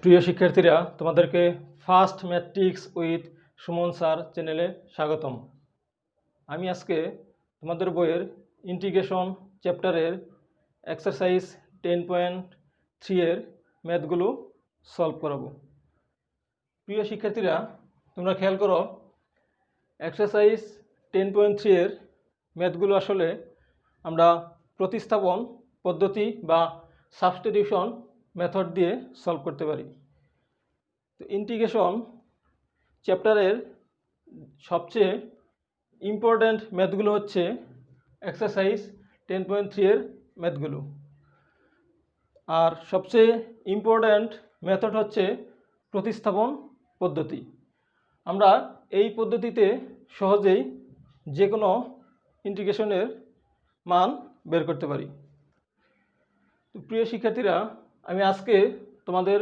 প্রিয় শিক্ষার্থীরা, তোমাদেরকে first matrix with Suman sir চ্যানেলে স্বাগতম। আমি আজকে তোমাদের বইয়ের ইন্টিগ্রেশন চ্যাপ্টারের এক্সারসাইজ 10.3 এর ম্যাথগুলো সলভ করাবো। প্রিয় শিক্ষার্থীরা, তোমরা খেয়াল করো, এক্সারসাইজ 10.3 এর ম্যাথগুলো আসলে আমরা প্রতিস্থাপন পদ্ধতি বা সাবস্টিটিউশন মেথড দিয়ে সলভ করতে পারি। তো ইন্টিগ্রেশন চ্যাপ্টারের সবচেয়ে ইম্পর্ট্যান্ট ম্যাথগুলো হচ্ছে এক্সারসাইজ 10.3 এর ম্যাথগুলো, আর সবচেয়ে ইম্পর্ট্যান্ট মেথড হচ্ছে প্রতিস্থাপন পদ্ধতি। আমরা এই পদ্ধতিতে সহজেই যে কোনো ইন্টিগ্রেশনের মান বের করতে পারি। তো প্রিয় শিক্ষার্থীরা, আমি আজকে তোমাদের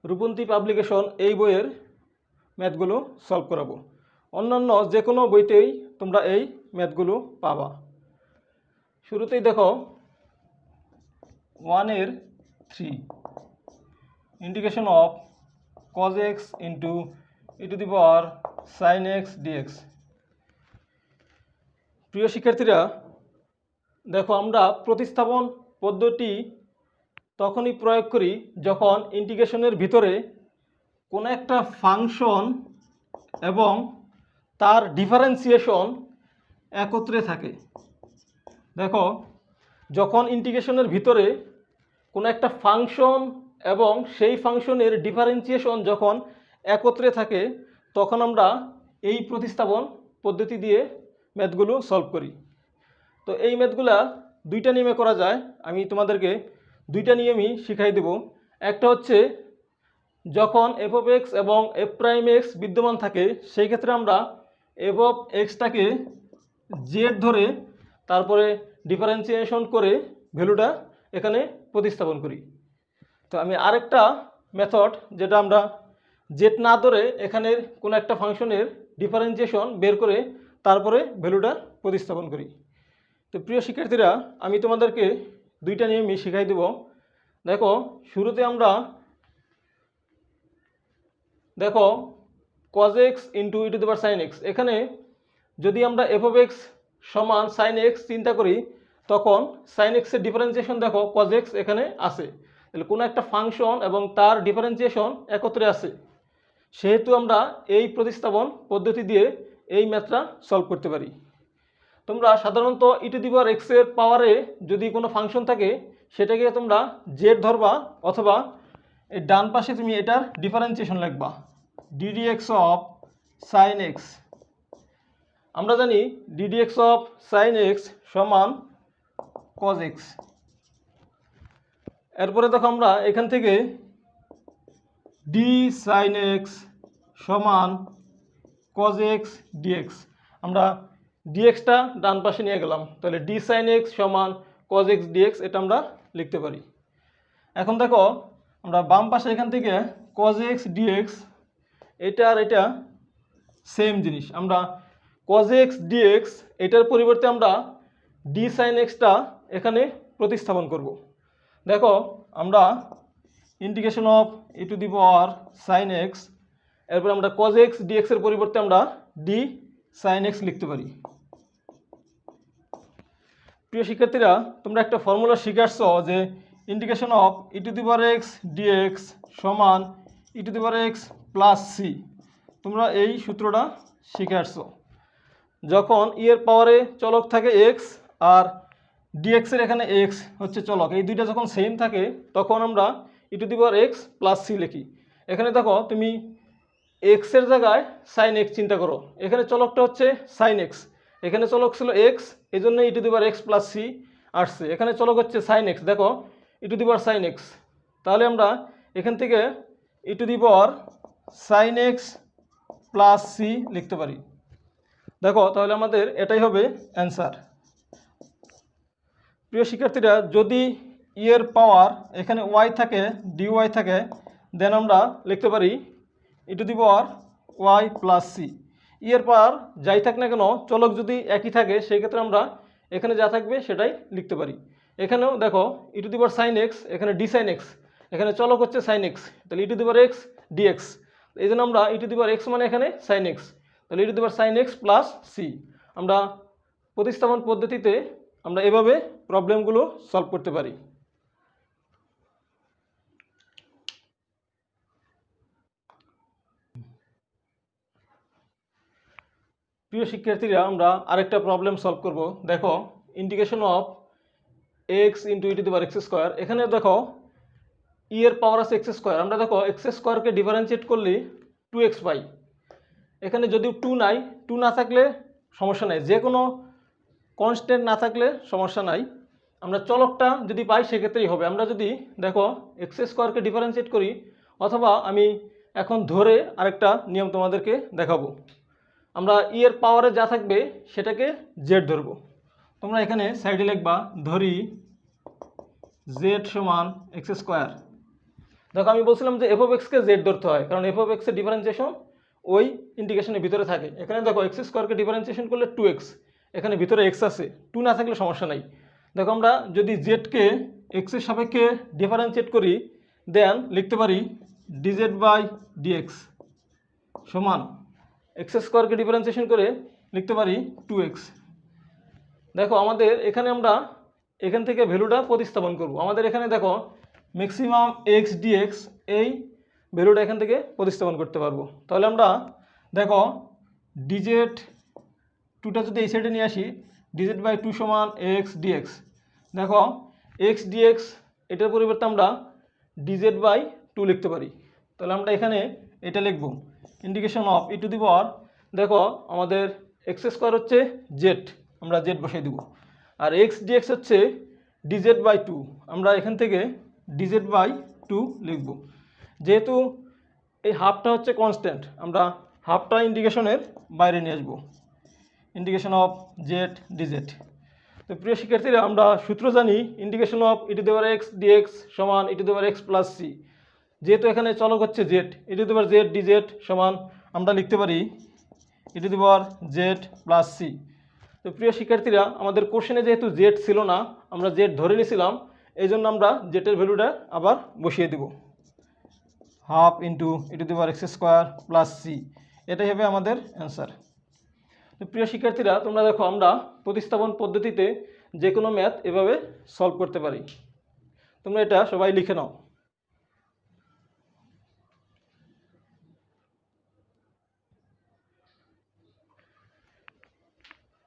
রূপন্তী পাবলিকেশন এই বইয়ের ম্যাথগুলো সলভ করাবো। অন্যান্য যে কোনো বইতেই তোমরা এই ম্যাথগুলো পাবা। শুরুতেই দেখো 1/3 integration of cos x into sin x dx। প্রিয় শিক্ষার্থীরা, দেখো, আমরা প্রতিস্থাপন পদ্ধতি তখনই প্রয়োগ করি যখন ইন্টিগ্রেশনের ভিতরে কোনো একটা ফাংশন এবং তার ডিফারেন্সিয়েশন একত্রে থাকে। দেখো, যখন ইন্টিগ্রেশনের ভিতরে কোনো একটা ফাংশন এবং সেই ফাংশনের ডিফারেন্সিয়েশন যখন একত্রে থাকে, তখন আমরা এই প্রতিস্থাপন পদ্ধতি দিয়ে ম্যাথগুলো সলভ করি। তো এই ম্যাথগুলা দুইটা নিয়মে করা যায়। আমি তোমাদেরকে দুইটা নিয়মই শিখাই দেব। একটা হচ্ছে যখন এফ অফ এক্স এবং এফ প্রাইম এক্স বিদ্যমান থাকে, সেই ক্ষেত্রে আমরা এফ অফ এক্সটাকে জেড ধরে তারপরে ডিফারেন্সিয়েশন করে ভ্যালুটা এখানে প্রতিস্থাপন করি। তো আমি আরেকটা মেথড, যেটা আমরা জেড না ধরে এখানের কোনো একটা ফাংশনের ডিফারেন্সিয়েশন বের করে তারপরে ভ্যালুটা প্রতিস্থাপন করি। তো প্রিয় শিক্ষার্থীরা, আমি তোমাদেরকে দুইটা নিয়মই শিখাই দেব। দেখো, শুরুতে আমরা দেখো cos x into sin x, এখানে যদি আমরা এফ অফ এক্স সমান sin x চিন্তা করি, তখন sin x এর ডিফারেন্সিয়েশন দেখো cos x এখানে আছে, তাহলে কোনো একটা ফাংশন এবং তার ডিফারেন্সিয়েশন একত্রে আছে, সেহেতু আমরা এই প্রতিস্থাপন পদ্ধতি দিয়ে এই ম্যাথটা সলভ করতে পারি। তোমরা সাধারণত e⁻x এর পাওয়ারে যদি কোনো ফাংশন থাকে, সেটাকে তোমরা জেড ধরবা, অথবা এই ডান পাশে তুমি এটার ডিফারেন্সিয়েশন লিখবা ddx অফ sin x। আমরা জানি ddx অফ sin x সমান cos x। এরপরে দেখো, আমরা এখান থেকে d sin x সমান cos x dx, আমরা dxটা ডান পাশে নিয়ে গেলাম, তাহলে d sin x সমান cos x dx এটা আমরা লিখতে পারি। এখন দেখো, আমরা বাম পাশে এখান থেকে cos x dx, এটা আর এটা সেম জিনিস, আমরা cos x dx এটার পরিবর্তে আমরা d sin xটা এখানে প্রতিস্থাপন করব। দেখো, আমরা ইন্টিগ্রেশন অফ sin x, এরপর আমরা cos x dx এর পরিবর্তে আমরা d sin x লিখতে পারি। প্রিয় শিক্ষার্থীরা, তোমরা একটা ফর্মুলা শিখে আসছো যে ইন্টিগ্রেশন অফ e⁻x dx সমান e⁻x প্লাস c। তোমরা এই সূত্রটা শিখে আসছো। যখন এর পাওয়ারে চলক থাকে x আর dx এর এখানে x হচ্ছে চলক, এই দুইটা যখন সেম থাকে, তখন আমরা e⁻x প্লাস c লিখি। এখানে দেখো, তুমি x এর জায়গায় sin x চিন্তা করো, এখানে চলকটা হচ্ছে sin x, এখানে চলক ছিল x, এই জন্য e⁻x প্লাস c আসছে। এখানে চলক হচ্ছে sin x, দেখো e⁻sin x, তাহলে আমরা এখান থেকে e⁻sin x প্লাস c লিখতে পারি। দেখো, তাহলে আমাদের এটাই হবে অ্যান্সার। প্রিয় শিক্ষার্থীরা, যদি এর পাওয়ার এখানে y থাকে, dy থাকে, দেন আমরা লিখতে পারি e⁻y প্লাস c। এর পাওয়ার যাই থাক না কেন, চলক যদি একই থাকে, সেই ক্ষেত্রে আমরা এখানে যা থাকবে সেটাই লিখতে পারি। এখানেও দেখো e⁻sin x, এখানে d sin x, এখানে চলক হচ্ছে সাইন এক্স, তাহলে ই to the power x dx. এই জন্য আমরা e to the power x মানে এখানে সাইন এক্স, তাহলে ই to the power sine x plus C. আমরা প্রতিস্থাপন পদ্ধতিতে আমরা এভাবে প্রবলেমগুলো সলভ করতে পারি। প্রিয় শিক্ষার্থীরা, আমরা আরেকটা প্রবলেম সলভ করব। দেখো, integration of x into E to the power X square. এখানে দেখো ই এর পাওয়ার আছে এক্স স্কোয়ার, আমরা দেখো এক্স স্কোয়ারকে ডিফারেন্সিয়েট করলে 2x পাই। এখানে যদিও 2 নাই, 2 না থাকলে সমস্যা নাই, যে কোনো কনস্ট্যান্ট না থাকলে সমস্যা নাই, আমরা চলকটা যদি পাই সেক্ষেত্রেই হবে। আমরা যদি দেখো এক্স স্কোয়ারকে ডিফারেন্সিয়েট করি, অথবা আমি এখন ধরে আরেকটা নিয়ম তোমাদেরকে দেখাবো। আমরা ই এর পাওয়ারে যা থাকবে সেটাকে জেড ধরবো। তোমরা এখানে সাইডে লিখবা ধরি জেড সমান এক্স স্কোয়ার। দেখো আমি বলছিলাম যে এফ অফ এক্সকে জেড ধরতে হয়, কারণ এফ অফ এক্সের ডিফারেন্সিয়েশন ওই ইন্টিগ্রেশনের ভিতরে থাকে। এখানে দেখো এক্স স্কোয়ারকে ডিফারেন্সিয়েশন করলে 2x, এখানে ভিতরে এক্স আছে, 2 না থাকলে সমস্যা নাই। দেখো আমরা যদি জেডকে এক্সের সাপেক্ষে ডিফারেন্সিয়েট করি, দেন লিখতে পারি ডিজেড বাই ডিএক্স সমান এক্স স্কোয়ারকে ডিফারেন্সিয়েশন করে লিখতে পারি 2x। দেখো আমাদের এখানে আমরা এখান থেকে ভ্যালুটা প্রতিস্থাপন করব। আমাদের এখানে দেখো ম্যাক্সিমাম এক্স ডিএক্স, এই ভ্যালুটা এখান থেকে প্রতিস্থাপন করতে পারবো। তাহলে আমরা দেখো ডিজেড 2টা যদি এই সাইডে নিয়ে আসি, ডিজেড বাই 2 সমান এক্স ডিএক্স। দেখো এক্স ডিএক্স এটার পরিবর্তে আমরা ডিজেড বাই 2 লিখতে পারি। তাহলে আমরা এখানে এটা লিখব integration of E to the power, দেখো আমাদের এক্স স্কোয়ার হচ্ছে জেড, আমরা জেড বসাই দেবো, আর এক্স ডিএক্স হচ্ছে ডিজেড বাই 2, আমরা এখান থেকে ডিজেড বাই 2 লিখব। যেহেতু এই হাফটা হচ্ছে কনস্ট্যান্ট, আমরা হাফটা ইন্টিগ্রেশনের বাইরে নিয়ে আসবো, ইন্টিগ্রেশন অফ জেড ডিজেড। তো প্রিয় শিক্ষার্থীরা, আমরা সূত্র জানি integration of E to the power x dx সমান ই to the power x plus C. যেহেতু এখানে চলক হচ্ছে Z, E to the power Z dz সমান আমরা লিখতে পারি ই to the power Z plus C. তো প্রিয় শিক্ষার্থীরা, আমাদের কোশ্চেনে যেহেতু জেড ছিল না, আমরা জেড ধরে নিয়েছিলাম, এই জন্য আমরা জেডের ভ্যালুটা আবার বসিয়ে দেব, half into E to the power X square plus C. এটাই হবে আমাদের অ্যান্সার। তো প্রিয় শিক্ষার্থীরা, তোমরা দেখো আমরা প্রতিস্থাপন পদ্ধতিতে যে কোনো ম্যাথ এভাবে সলভ করতে পারি। তোমরা এটা সবাই লিখে নাও।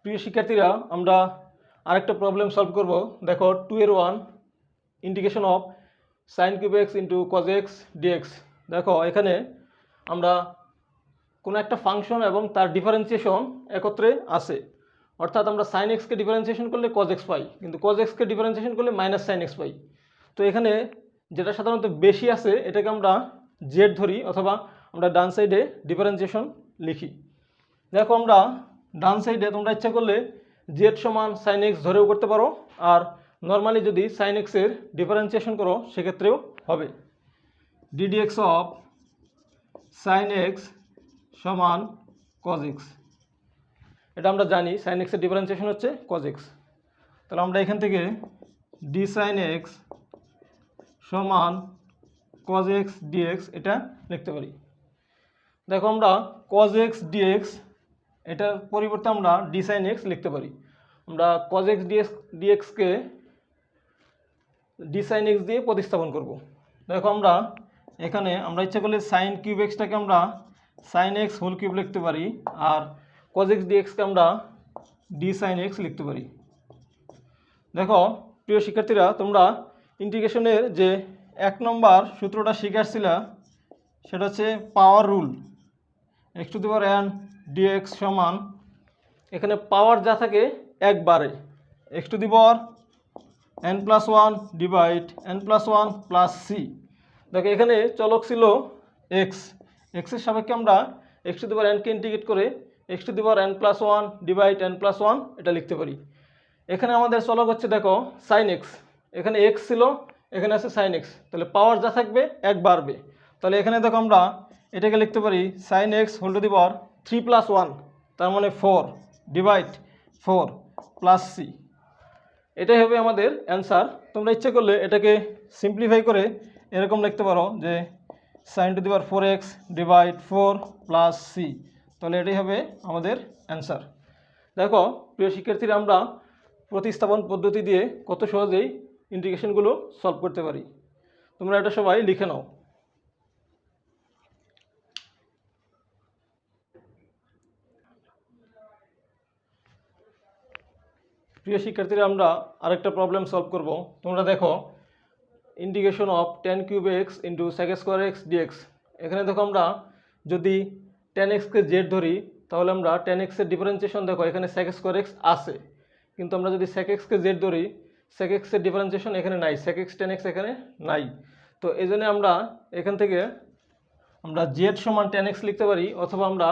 প্রিয় শিক্ষার্থীরা, আমরা আরেকটা প্রবলেম সলভ করব। দেখো 2/1 integration of sine cube x into cos x dx. দেখো এখানে আমরা কোনো একটা ফাংশন এবং তার ডিফারেন্সিয়েশন একত্রে আছে, অর্থাৎ আমরা সাইন এক্সকে ডিফারেন্সিয়েশন করলে কজ এক্স পাই, কিন্তু কজ এক্সকে ডিফারেন্সিয়েশন করলে মাইনাস সাইন এক্স পাই। তো এখানে যেটা সাধারণত বেশি আছে এটাকে আমরা জেড ধরি, অথবা আমরা ডান সাইডে ডিফারেন্সিয়েশন লিখি। দেখো আমরা ডান সাইডে তোমরা ইচ্ছা করলে জেড সমান সাইন এক্স ধরেও করতে পারো, আর নর্মালি যদি সাইন এক্সের ডিফারেন্সিয়েশন করো সেক্ষেত্রেও হবে। ডিডিএক্স অফ সাইন এক্স সমান কজ এক্স, এটা আমরা জানি সাইন এক্সের ডিফারেন্সিয়েশন হচ্ছে কজ এক্স। তাহলে আমরা এখান থেকে ডি সাইন এক্স সমান কজ এক্স ডিএক্স এটা লিখতে পারি। দেখো আমরা কজ এক্স ডিএক্স এটার পরিবর্তে আমরা ডি সাইন এক্স লিখতে পারি। আমরা কজ এক্স ডিএক্সকে ডি সাইন এক্স দিয়ে প্রতিস্থাপন করব। দেখো আমরা এখানে আমরা ইচ্ছা করলে সাইন কিউব এক্সটাকে আমরা সাইন এক্স হোল কিউব লিখতে পারি, আর কজ এক্স ডিএক্সকে আমরা ডি সাইন এক্স লিখতে পারি। দেখো প্রিয় শিক্ষার্থীরা, তোমরা ইন্টিগ্রেশনের যে 1 নম্বর সূত্রটা শিখে আসছিলা, সেটা হচ্ছে power rule. X to the power N dx সমান, এখানে পাওয়ার যা থাকে একবারে, X to the power N plus 1 divide N plus 1 plus C. দেখো এখানে চলক ছিল এক্স, এক্সের সাপেক্ষে আমরা এক্স টু দি পাওয়ার এনকে ইন্টিগ্রেট করে X to the power N plus 1 divide N plus 1 এটা লিখতে পারি। এখানে আমাদের চলক হচ্ছে দেখো সাইন এক্স, এখানে এক্স ছিল, এখানে আছে সাইন এক্স, তাহলে পাওয়ার যা থাকবে এক বাড়বে। তাহলে এখানে দেখো আমরা এটাকে লিখতে পারি sine x whole to the power 3 plus 1, তার মানে 4 ডিভাইড 4 প্লাস সি। এটাই হবে আমাদের অ্যান্সার। তোমরা ইচ্ছে করলে এটাকে সিম্পলিফাই করে এরকম লিখতে পারো যে sin to the power 4x divide 4 plus C, তাহলে এটাই হবে আমাদের অ্যান্সার। দেখো প্রিয় শিক্ষার্থীরা, আমরা প্রতিস্থাপন পদ্ধতি দিয়ে কত সহজেই ইন্টিগ্রেশনগুলো সলভ করতে পারি। তোমরা এটা সবাই লিখে নাও। প্রিয় শিক্ষার্থীরা, আমরা আরেকটা প্রবলেম সলভ করব। তোমরা দেখো integration of 10 cube x into sec square x dx. এখানে দেখো আমরা যদি 10x-কে জেড ধরি, তাহলে আমরা 10x-এর ডিফারেন্সিয়েশন দেখো এখানে সেক স্কোয়ার এক্স আছে, কিন্তু আমরা যদি সেক এক্সকে জেড ধরি, সেক এক্সের ডিফারেন্সিয়েশন এখানে নাই, সেক এক্স 10x এখানে নাই। তো এই জন্য আমরা এখান থেকে আমরা জেড সমান 10x লিখতে পারি, অথবা আমরা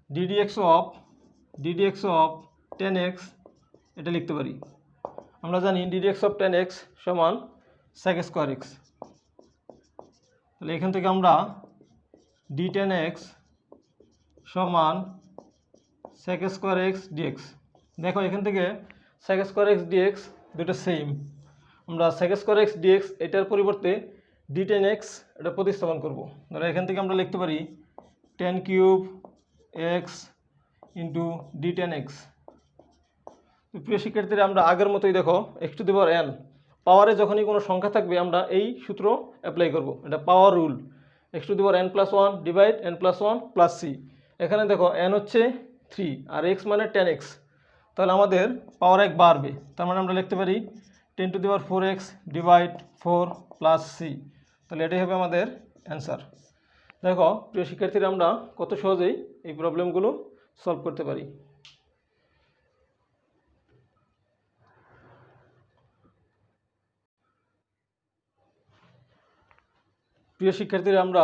ডিডিএক্স অফ 10x এটা লিখতে পারি। আমরা জানি ডিডিএক্স অফ 10x সমান সেক স্কোয়ার এক্স, তাহলে এখান থেকে আমরা d10x সমান সেক স্কোয়ার এক্স ডিএক্স। দেখো এখান থেকে সেক স্কোয়ার এক্স ডিএক্স দুটো সেম, আমরা সেক স্কোয়ার এক্স ডিএক্স এটার পরিবর্তে d10x এটা প্রতিস্থাপন করব। ধরো এখান থেকে আমরা লিখতে পারি 10 কিউব এক্স ইন্টু d10x। প্রিয় শিক্ষার্থীরা, আমরা আগের মতোই দেখো x to the power n পাওয়ারে যখনই কোনো সংখ্যা থাকবে আমরা এই সূত্র অ্যাপ্লাই করব, এটা power rule. x to the power n plus 1 divide n plus 1 plus C. এখানে দেখো n হচ্ছে 3 আর x মানে 10x, তাহলে আমাদের পাওয়ার 1 বাড়বে, তার মানে আমরা লিখতে পারি 10 to the power 4x divide 4 plus C, তাহলে এটাই হবে আমাদের অ্যান্সার। দেখো প্রিয় শিক্ষার্থীরা, আমরা কত সহজেই এই প্রবলেমগুলো সলভ করতে পারি। প্রিয় শিক্ষার্থীরা, আমরা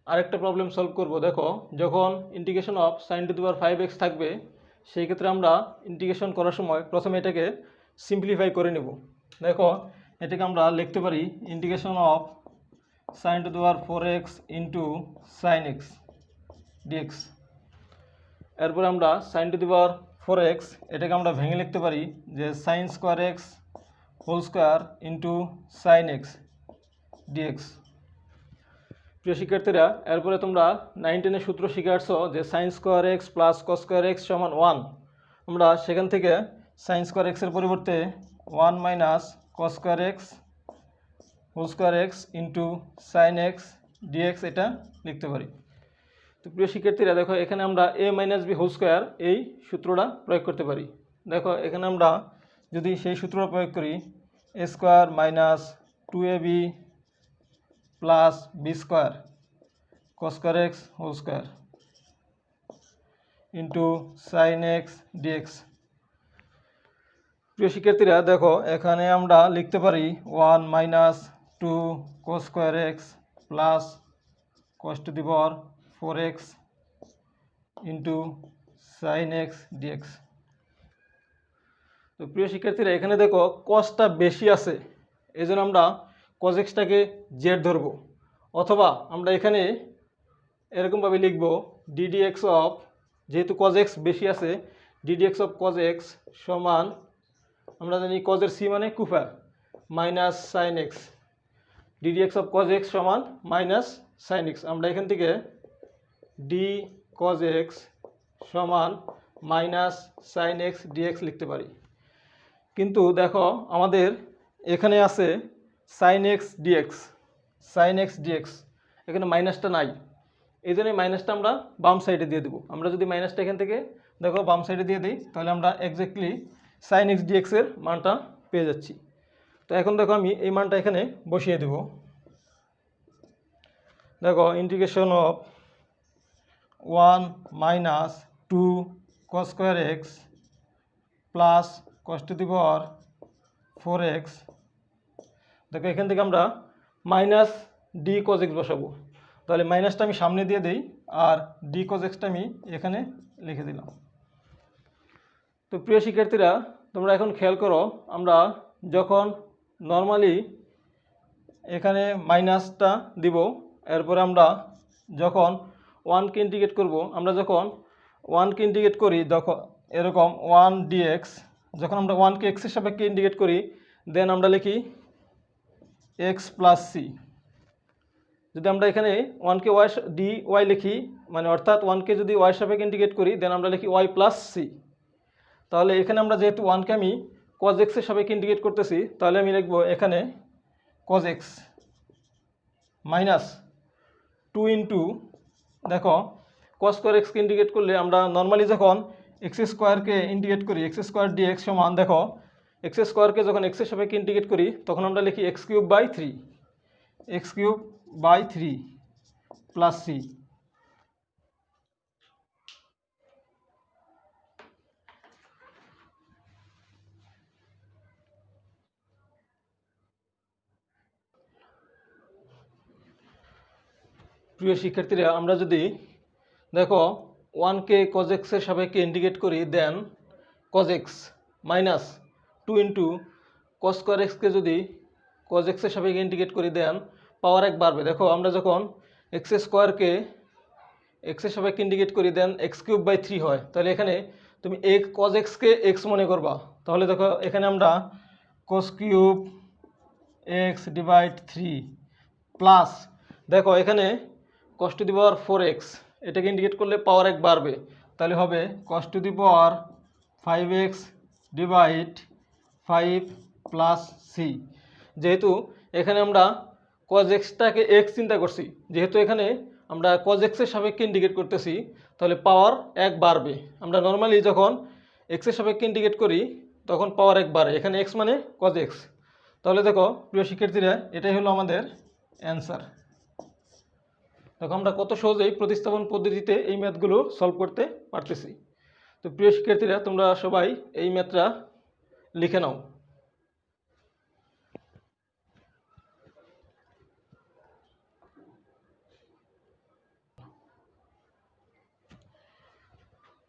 আরেকটা প্রবলেম সলভ করব। দেখো যখন integration of sin to the power 5x থাকবে, সেই ক্ষেত্রে আমরা ইন্টিগ্রেশন করার সময় প্রথমে এটাকে সিম্পলিফাই করে নেব। দেখো এটাকে আমরা লিখতে পারি integration of sin to the power 4x into sin x dx। এরপরে আমরা sin to the power 4x এটাকে আমরা ভেঙে লিখতে পারি যে sin square x whole square into sin x dx। প্রিয় শিক্ষার্থীরা, এরপরে তোমরা 9-10-এর সূত্র শিখে আসছো যে সাইন স্কোয়ার এক্স প্লাস কস স্কোয়ার এক্স সমান 1। আমরা সেখান থেকে সাইন স্কোয়ার এক্সের পরিবর্তে 1 minus cos square x whole square x into sine x dx এটা লিখতে পারি। তো প্রিয় শিক্ষার্থীরা, দেখো এখানে আমরা a minus B whole square এই সূত্রটা প্রয়োগ করতে পারি। দেখো এখানে আমরা যদি সেই সূত্রটা প্রয়োগ করি, a square minus 2ab plus B square cos square x whole square into sine x dx. প্রিয় শিক্ষার্থীরা, দেখো এখানে আমরা লিখতে পারি 1 minus 2 cos square x plus cos to the power 4x into sine x dx. তো প্রিয় শিক্ষার্থীরা, এখানে দেখো কসটা বেশি আছে, এই জন্য আমরা কজ এক্সটাকে জেড ধরবো, অথবা আমরা এখানে এরকমভাবে লিখব ডিডিএক্স অফ, যেহেতু কজ এক্স বেশি আছে, ডিডিএক্স অফ কজ এক্স সমান, আমরা জানি কজের সি মানে কুফার, minus sine x. D dx of cos x সমান মাইনাস সাইন এক্স। আমরা এখান থেকে ডি কজ এক্স সমান মাইনাস সাইন এক্স ডিএক্স লিখতে পারি। কিন্তু দেখো আমাদের এখানে আছে সাইন এক্স ডিএক্স, এখানে মাইনাসটা নাই, এই জন্য মাইনাসটা আমরা বাম সাইডে দিয়ে দেবো। আমরা যদি মাইনাসটা এখান থেকে দেখো বাম সাইডে দিয়ে দিই, তাহলে আমরা এক্স্যাক্টলি সাইন এক্স ডিএক্সের মানটা পেয়ে যাচ্ছি। তো এখন দেখো আমি এই মানটা এখানে বসিয়ে দেব। দেখো integration of 1 minus 2 cos square x plus cos to the power 4x। দেখো এখান থেকে আমরা মাইনাস ডি কজ এক্স বসাবো, তাহলে মাইনাসটা আমি সামনে দিয়ে দিই আর ডি কজ এক্সটা আমি এখানে লিখে দিলাম। তো প্রিয় শিক্ষার্থীরা, তোমরা এখন খেয়াল করো, আমরা যখন নর্মালি এখানে মাইনাসটা দিব, এরপরে আমরা যখন 1কে ইন্টিগ্রেট করব, আমরা যখন 1কে ইন্টিগ্রেট করি দেখো এরকম 1 dx, যখন আমরা 1কে এক্সের সাপেক্ষে ইন্টিগ্রেট করি, দেন আমরা লিখি এক্স প্লাস সি। যদি আমরা এখানে ওয়ানকে ওয়াই ডি ওয়াই লিখি, মানে অর্থাৎ ওয়ানকে যদি ওয়াই সাপেক্ষে ইন্টিগ্রেট করি দেন আমরা লিখি ওয়াই প্লাস সি। তাহলে এখানে আমরা যেহেতু ওয়ানকে আমি কজ এক্সের সাপেক্ষে ইন্টিগ্রেট করতেছি, তাহলে আমি লিখবো এখানে কজ এক্স মাইনাস 2 ইন্টু, দেখো কস স্কোয়ার এক্সকে ইন্টিগ্রেট করলে আমরা নর্মালি যখন এক্স স্কোয়ারকে ইন্টিগ্রেট করি এক্স স্কোয়ার ডি এক্স সমান, দেখো এক্স স্কোয়ারকে যখন এক্সের সাপেক্ষে ইন্টিগ্রেট করি তখন আমরা লিখি x cube by 3, x cube by 3 plus C. প্রিয় শিক্ষার্থীরা, আমরা যদি দেখো ওয়ানকে কজ এক্সের সাপেক্ষে ইন্টিগ্রেট করি then cos X minus 2 into cos square এক্সকে যদি কজ এক্সের সাপেক্ষে ইন্টিগ্রেট করি দেন পাওয়ার 1 বাড়বে। দেখো আমরা যখন এক্স স্কোয়ারকে এক্সের সাপেক্ষে ইন্টিগ্রেট করি দেন এক্স কিউব বাই 3 হয়, তাহলে এখানে তুমি কজ এক্সকে এক্স মনে করবা। তাহলে দেখো এখানে আমরা cos cube x divide 3 plus, দেখো এখানে কস টু দি পাওয়ার 4x, এটাকে ইন্ডিকেট করলে পাওয়ার 1 বাড়বে, তাহলে হবে cos to the power 5x divide 5 plus C. যেহেতু এখানে আমরা কজ এক্সটাকে এক্স চিন্তা করছি, যেহেতু এখানে আমরা কজ এক্সের সাপেক্ষে ইন্ডিকেট করতেছি তাহলে পাওয়ার 1 বাড়বে। আমরা নর্মালি যখন এক্সের সাপেক্ষে ইন্ডিকেট করি তখন পাওয়ার 1 বাড়ে, এখানে এক্স মানে কজ এক্স। তাহলে দেখো প্রিয় শিক্ষার্থীরা, এটাই হলো আমাদের অ্যান্সার। দেখো আমরা কত সহজেই প্রতিস্থাপন পদ্ধতিতে এই ম্যাথগুলো সলভ করতে পারতেছি। তো প্রিয় শিক্ষার্থীরা, তোমরা সবাই এই ম্যাথটা লিখে নাও।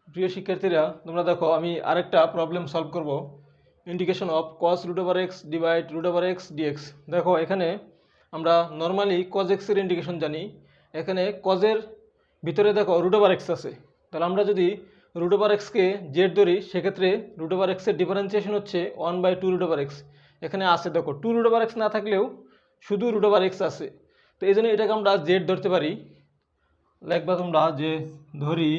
প্রিয় শিক্ষার্থীরা, তোমরা দেখো আমি আরেকটা প্রবলেম সলভ করব, integration of cos root over x divide root over x dx. দেখো এখানে আমরা নর্মালি কজ এক্সের ইন্টিগ্রেশন জানি, এখানে কজের ভিতরে দেখো রুট ওভার এক্স আছে, তাহলে আমরা যদি রুট ওভার এক্সকে জেড ধরি সেক্ষেত্রে রুট ওভার এক্সের ডিফারেন্সিয়েশন হচ্ছে 1/2 রুট ওভার এক্স। এখানে আছে দেখো 2 রুট ওভার এক্স না থাকলেও শুধু রুট ওভার এক্স আছে, তো এই জন্য এটাকে আমরা জেড ধরতে পারি। লিখবা তোমরা যে ধরি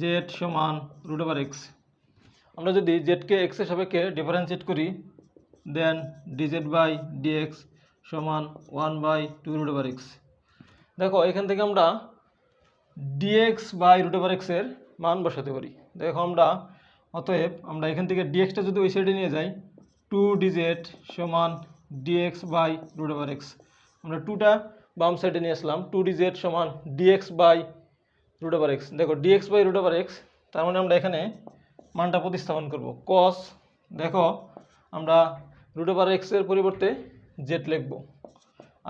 জেড সমান রুট ওভার এক্স। আমরা যদি জেডকে এক্সের সাপেক্ষে ডিফারেন্সিয়েট করি দেন ডিজেড বাই ডিএক্স সমান 1/2 রুট ওভার এক্স। দেখো এখান থেকে আমরা ডিএক্স বাই রুট ওভার এক্সের মান বসাতে পারি। দেখো আমরা অতএব আমরা এখান থেকে ডিএক্সটা যদি ওই সাইডে নিয়ে যাই 2 ডিজেড সমান dx by root over X. আমরা 2টা বাম সাইডে নিয়ে আসলাম, 2 ডিজেড সমান dx by root over X. দেখো dx by root over X, তার মানে আমরা এখানে মানটা প্রতিস্থাপন করব কস, দেখো আমরা রুট ওভার এক্সের পরিবর্তে জেড লিখব,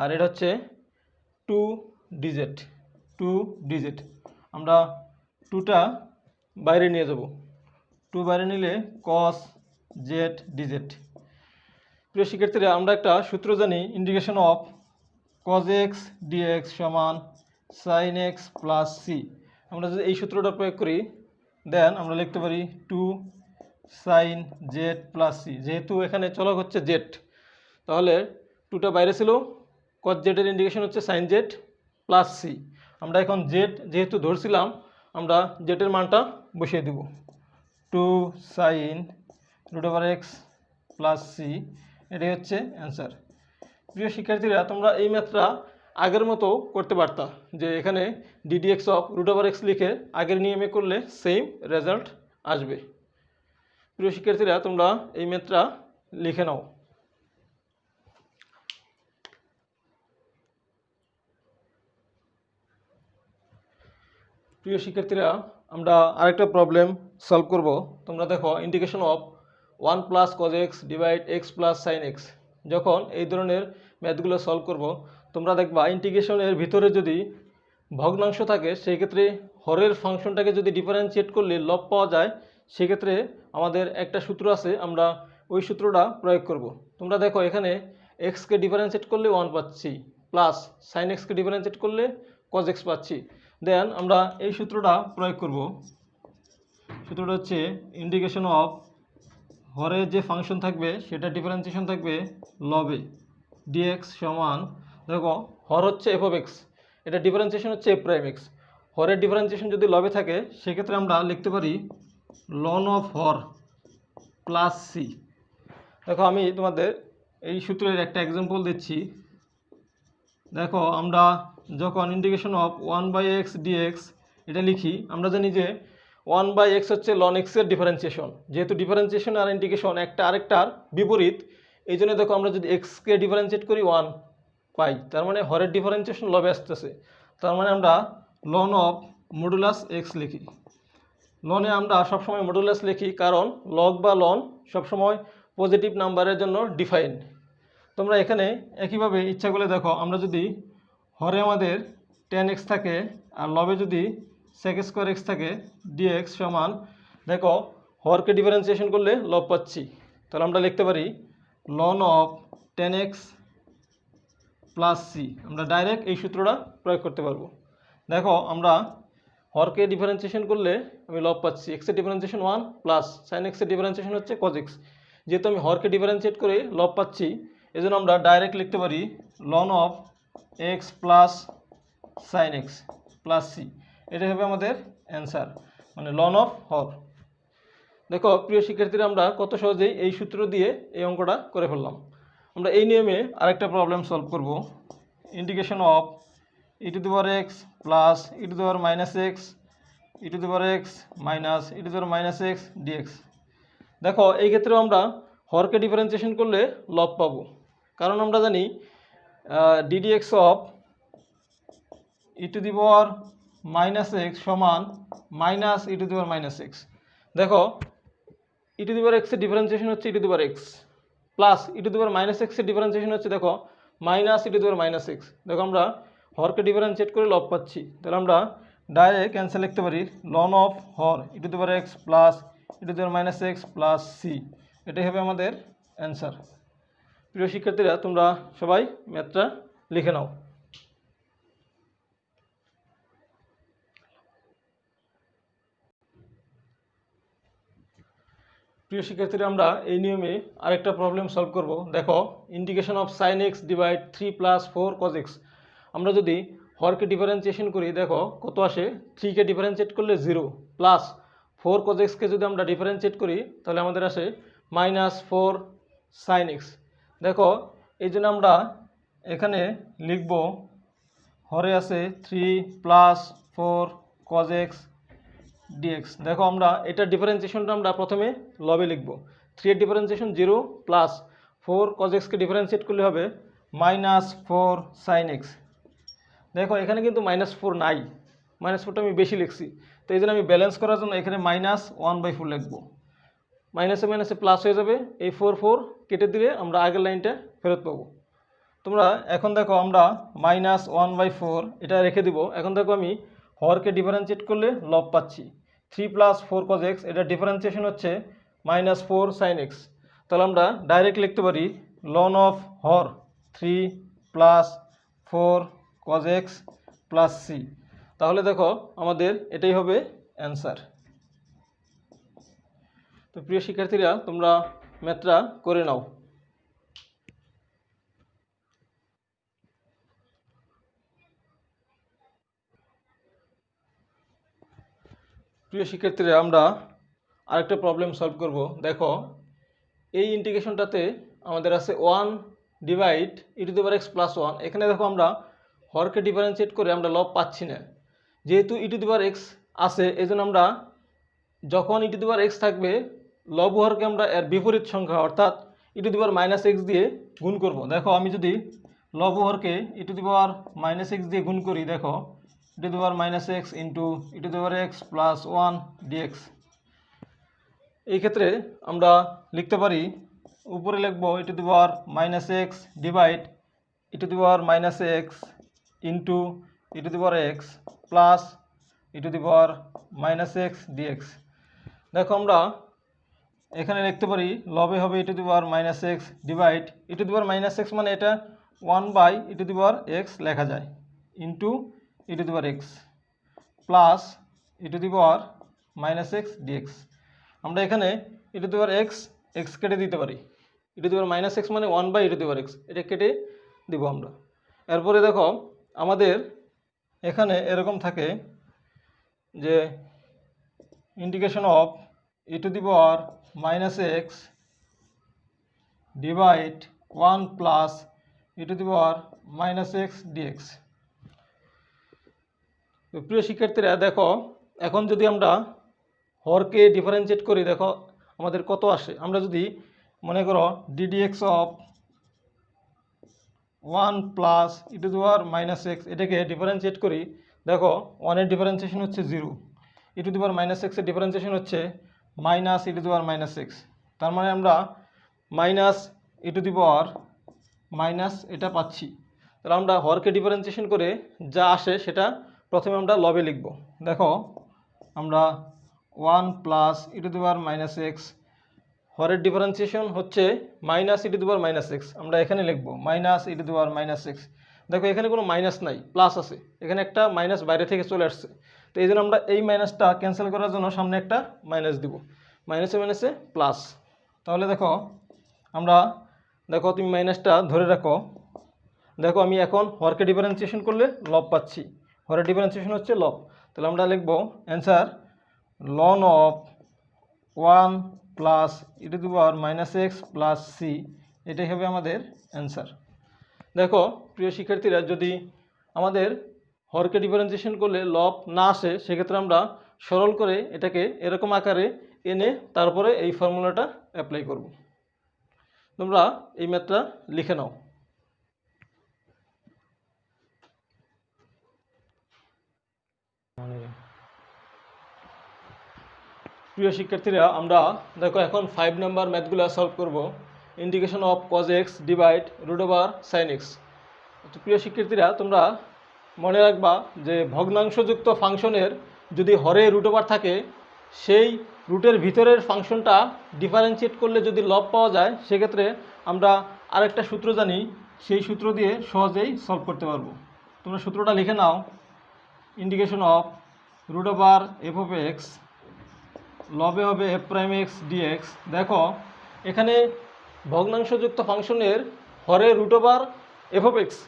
আর এটা হচ্ছে 2 ডিজেড। আমরা 2টা বাইরে নিয়ে যাব, 2 বাইরে নিলে কস জেড ডিজেড। প্রিয় শিক্ষার্থীরা, আমরা একটা সূত্র জানি, integration of cos x dx সমান সাইন এক্স প্লাস সি। আমরা যদি এই সূত্রটা প্রয়োগ করি দেন আমরা লিখতে পারি 2 সাইন জেড প্লাস সি। যেহেতু এখানে চলক হচ্ছে জেড, তাহলে 2টা বাইরে ছিল, কজ জেডের ইন্টিগ্রেশন হচ্ছে সাইন জেড প্লাস সি। আমরা এখন জেড যেহেতু ধরছিলাম আমরা জেডের মানটা বসিয়ে দেব, 2 sine root over x plus C, এটাই হচ্ছে অ্যান্সার। প্রিয় শিক্ষার্থীরা, তোমরা এই ম্যাথটা আগের মতো করতে পারতা, যে এখানে d dx of root over x লিখে আগের নিয়মে করলে সেম রেজাল্ট আসবে। প্রিয় শিক্ষার্থীরা, তোমরা এই ম্যাথটা লিখে নাও। প্রিয় শিক্ষার্থীরা, আমরা আরেকটা প্রবলেম সলভ করব। তোমরা দেখো integration of 1 plus cos x divide x plus sine x. যখন এই ধরনের ম্যাথগুলো সলভ করব তোমরা দেখবা ইন্টিগ্রেশনের ভিতরে যদি ভগ্নাংশ থাকে সেই ক্ষেত্রে হরের ফাংশনটাকে যদি ডিফারেন্সিয়েট করলে লব পাওয়া যায়, সেক্ষেত্রে আমাদের একটা সূত্র আছে, আমরা ওই সূত্রটা প্রয়োগ করব। তোমরা দেখো এখানে এক্সকে ডিফারেন্সিয়েট করলে 1 পাচ্ছি, প্লাস সাইন এক্সকে ডিফারেন্সিয়েট করলে কজ এক্স পাচ্ছি। দেন আমরা এই সূত্রটা প্রয়োগ করব। সূত্রটা হচ্ছে ইন্টিগ্রেশন অফ হরে যে ফাংশন থাকবে সেটা ডিফারেন্সিয়েশন থাকবে লবে, ডিএক্স সমান, দেখো হর হচ্ছে এফ অফ এক্স, এটা ডিফারেন্সিয়েশন হচ্ছে এফ প্রাইম এক্স। হরের ডিফারেন্সিয়েশন যদি লবে থাকে সেক্ষেত্রে আমরা লিখতে পারি লন অফ হর প্লাস সি। দেখো আমি তোমাদের এই সূত্রের একটা এক্সাম্পল দিচ্ছি। দেখো আমরা যখন ইন্টিগ্রেশন অফ 1/x dx এটা লিখি, আমরা জানি যে 1/x হচ্ছে লন এক্সের ডিফারেন্সিয়েশন। যেহেতু ডিফারেন্সিয়েশন আর ইন্টিগ্রেশন একটা আরেকটার বিপরীত, এই জন্য দেখো আমরা যদি এক্সকে ডিফারেন্সিয়েট করি 1 পাই, তার মানে হরের ডিফারেন্সিয়েশন লবে আসতেছে, তার মানে আমরা লন অফ মডুলাস এক্স লিখি। লনে আমরা সবসময় মডুলাস লিখি কারণ লগ বা লন সবসময় পজিটিভ নাম্বারের জন্য ডিফাইন। তোমরা এখানে একইভাবে ইচ্ছা করলে দেখো, আমরা যদি হরে আমাদের 10x থাকে আর লবে যদি sec স্কোয়ার এক্স থাকে, dx সমান, দেখো হরকে ডিফারেন্সিয়েশন করলে লব পাচ্ছি, তাহলে আমরা লিখতে পারি ln of 10x plus C. আমরা ডাইরেক্ট এই সূত্রটা প্রয়োগ করতে পারবো। দেখো আমরা হরকে ডিফারেন্সিয়েশন করলে আমি লব পাচ্ছি, এক্সের ডিফারেন্সিয়েশন 1 প্লাস সাইন এক্সের ডিফারেন্সিয়েশন হচ্ছে কজ এক্স। যেহেতু আমি হরকে ডিফারেন্সিয়েট করে লব পাচ্ছি, এই জন্য আমরা ডাইরেক্ট লিখতে পারি ln of x plus sine x plus C. এটাই হবে আমাদের অ্যান্সার, মানে লন অফ হর। দেখো প্রিয় শিক্ষার্থীরা, আমরা কত সহজেই এই সূত্র দিয়ে এই অঙ্কটা করে ফেললাম। আমরা এই নিয়মে আরেকটা প্রবলেম সলভ করব। Integration of E to the power x plus e to the power minus x e to the power x minus e to the power minus x dx. দেখো এই ক্ষেত্রে আমরা হরকে ডিফারেন্সিয়েশন করলে লব পাবো, কারণ আমরা জানি d d x of E to the power minus x সমান minus e to the power minus x. দেখো ই টু দি পাওয়ার এক্সের ডিফারেন্সিয়েশন হচ্ছে e to the power x plus e to the power minus এক্সের differentiation হচ্ছে দেখো minus e to the power minus x. দেখো আমরা হরকে differentiate করে লব পাচ্ছি, তাহলে আমরা ডাইরেক্ট ক্যান্সেল লিখতে পারি লন অফ হর e to the power x plus e to the power minus x plus C. এটাই হবে আমাদের অ্যান্সার। প্রিয় শিক্ষার্থীরা, তোমরা সবাই ম্যাথটা লিখে নাও। প্রিয় শিক্ষার্থীরা, আমরা এই নিয়মে আরেকটা প্রবলেম সলভ করব। দেখো integration of sine x divide 3 plus 4 cos x. আমরা যদি হরকে ডিফারেন্সিয়েশন করি, দেখো কত আসে, 3কে ডিফারেন্সিয়েট করলে 0 প্লাস 4 কজ এক্সকে যদি আমরা ডিফারেন্সিয়েট করি তাহলে আমাদের আসে মাইনাস 4 সাইন এক্স। দেখো এই জন্য আমরা এখানে লিখব হরে আছে 3 প্লাস 4 কজ এক্স ডিএক্স। দেখো আমরা এটার ডিফারেন্সিয়েশনটা আমরা প্রথমে লবে লিখব। 3 এর ডিফারেন্সিয়েশন 0 প্লাস 4 কজ এক্সকে ডিফারেন্সিয়েট করলে হবে মাইনাস 4 সাইন এক্স। দেখো এখানে কিন্তু -4 নাই, -4টা আমি বেশি লিখছি, তো এই জন্য আমি ব্যালেন্স করার জন্য এখানে -1/4 লিখব। মাইনাসে মাইনাসে প্লাস হয়ে যাবে, এই 4 কেটে দিলে আমরা আগের লাইনটা ফেরত পাবো। তোমরা এখন দেখো আমরা -1/4 এটা রেখে দিব। এখন দেখো আমি হরকে ডিফারেন্সিয়েট করলে লব পাচ্ছি 3 প্লাস 4 কজ এক্স, এটা ডিফারেন্সিয়েশন হচ্ছে -4 সাইন এক্স। তাহলে আমরা ডাইরেক্ট লিখতে পারি লন অফ হর 3 plus 4 cos x plus C. তাহলে দেখো আমাদের এটাই হবে অ্যান্সার। তো প্রিয় শিক্ষার্থীরা, তোমরা ম্যাথটা করে নাও। প্রিয় শিক্ষার্থীরা, আমরা আরেকটা প্রবলেম সলভ করব। দেখো এই ইন্টিগ্রেশনটাতে আমাদের আছে 1 divide e to the power x plus 1। এখানে দেখো আমরা হরকে ডিফারেন্সিয়েট করে আমরা লব পাচ্ছি না, যেহেতু ই টু দি পাওয়ার এক্স আছে এই জন্য আমরা যখন ই টু দি পাওয়ার এক্স থাকবে লব হরকে আমরা এর বিপরীত সংখ্যা অর্থাৎ e to the power minus x দিয়ে গুণ করব। দেখো আমি যদি লব হরকে e to the power minus x দিয়ে গুণ করি, দেখো e to the power minus x into E to the power x plus 1 d x. এই ক্ষেত্রে আমরা লিখতে পারি, উপরে লিখব e to the power minus x divide e to the power minus x into E to the power x plus e to the power minus x dx. দেখো আমরা এখানে লিখতে পারি লবে হবে e to the power minus x divide e to the power minus x, মানে এটা 1/ই টু দি পাওয়ার এক্স লেখা যায়, into E to the power x plus e to the power minus x d x. আমরা এখানে ই to the power x কেটে দিতে পারি, ই to the power minus x মানে 1/e two the power x, এটা কেটে দিব আমরা। এরপরে দেখো আমাদের এখানে এরকম থাকে যে integration of E to the power minus x divide 1 plus e to the power minus x dx. প্রিয় শিক্ষার্থীরা দেখো এখন যদি আমরা হরকে ডিফারেন্সিয়েট করি, দেখো আমাদের কত আসে। আমরা যদি মনে করো ddx of 1 plus e to the power minus x এটাকে ডিফারেন্সিয়েট করি, দেখো 1 এর ডিফারেন্সিয়েশন হচ্ছে 0, ই টু দি পাওয়ার মাইনাস এক্সের ডিফারেন্সিয়েশন হচ্ছে minus e to the power minus x. তার মানে আমরা minus e to the power minus এটা পাচ্ছি। তাহলে আমরা হরকে ডিফারেন্সিয়েশন করে যা আসে সেটা প্রথমে আমরা লবে লিখব। দেখো আমরা 1 plus e to the power minus x, হরের ডিফারেন্সিয়েশন হচ্ছে minus e to the power minus x, আমরা এখানে লিখব minus e to the power minus x. দেখো এখানে কোনো মাইনাস নাই, প্লাস আছে, এখানে একটা মাইনাস বাইরে থেকে চলে আসছে, তো এই জন্য আমরা এই মাইনাসটা ক্যান্সেল করার জন্য সামনে একটা মাইনাস দিব, মাইনাসে মাইনাসে প্লাস। তাহলে দেখো আমরা, দেখো তুমি মাইনাসটা ধরে রাখো, দেখো আমি এখন হরকে ডিফারেন্সিয়েশন করলে লব পাচ্ছি, হরের ডিফারেন্সিয়েশন হচ্ছে লব। তাহলে আমরা লিখব answer ln of 1 plus e to the power minus x plus C, এটাই হবে আমাদের অ্যান্সার। দেখো প্রিয় শিক্ষার্থীরা, যদি আমাদের হরকে ডিফারেন্সিয়েশন করলে লব না আসে সেক্ষেত্রে আমরা সরল করে এটাকে এরকম আকারে এনে তারপরে এই ফর্মুলাটা অ্যাপ্লাই করব। তোমরা এই ম্যাথটা লিখে নাও। প্রিয় শিক্ষার্থীরা, আমরা দেখো এখন 5 নাম্বার ম্যাথগুলো সলভ করব। Integration of cos x divide root over sine x. তো প্রিয় শিক্ষার্থীরা, তোমরা মনে রাখবা যে ভগ্নাংশযুক্ত ফাংশনের যদি হরে রুট ওভার থাকে, সেই রুটের ভিতরের ফাংশনটা ডিফারেন্সিয়েট করলে যদি লব পাওয়া যায়, সেক্ষেত্রে আমরা আরেকটা সূত্র জানি, সেই সূত্র দিয়ে সহজেই সলভ করতে পারবো। তোমরা সূত্রটা লিখে নাও, integration of root over f of x, লবে হবে এফ প্রাইম এক্স ডিএক্স। দেখো এখানে ভগ্নাংশযুক্ত ফাংশনের হরে root over f of x,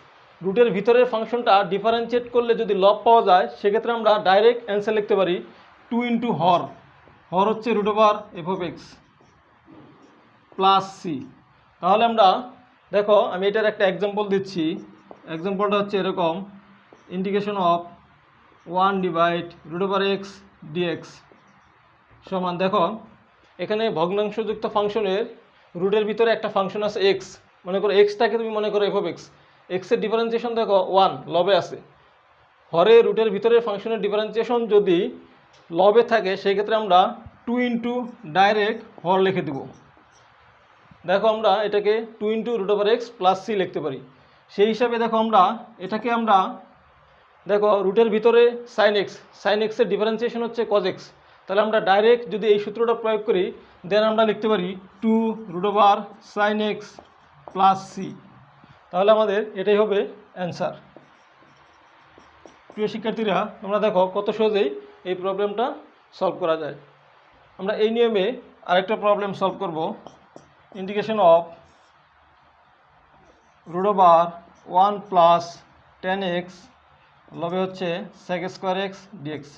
রুটের ভিতরের ফাংশনটা ডিফারেন্সিয়েট করলে যদি লব পাওয়া যায়, সেক্ষেত্রে আমরা ডাইরেক্ট অ্যান্সার লিখতে পারি 2 ইন্টু হর, হর হচ্ছে root over f of x plus C. তাহলে আমরা দেখো আমি এটার একটা এক্সাম্পল দিচ্ছি। এক্সাম্পলটা হচ্ছে এরকম, integration of 1 divide root over x dx সমান, দেখো এখানে ভগ্নাংশযুক্ত ফাংশনের রুটের ভিতরে একটা ফাংশন আছে এক্স, মনে করো এক্সটাকে তুমি মনে করো এফ অফ এক্স, এক্সের ডিফারেন্সিয়েশন দেখো 1 লবে আছে। হরে রুটের ভিতরে ফাংশনের ডিফারেন্সিয়েশন যদি লবে থাকে, সেই ক্ষেত্রে আমরা 2 ইন্টু ডাইরেক্ট হর লিখে দেব। দেখো আমরা এটাকে 2 into root over x plus C লিখতে পারি। সেই হিসাবে দেখো আমরা এটাকে আমরা, দেখো রুটের ভিতরে সাইন এক্সের ডিফারেন্সিয়েশন হচ্ছে কজ এক্স, তাহলে আমরা ডাইরেক্ট যদি এই সূত্রটা প্রয়োগ করি, দেন আমরা লিখতে পারি 2 root over sine x plus C. তাহলে আমাদের এটাই হবে অ্যান্সার। প্রিয় শিক্ষার্থীরা, তোমরা দেখো কত সহজেই এই প্রবলেমটা সলভ করা যায়। আমরা এই নিয়মে আরেকটা প্রবলেম সলভ করব। Integration of root over 1 plus 10x লবে হচ্ছে sec স্কোয়ার এক্স ডিএক্স।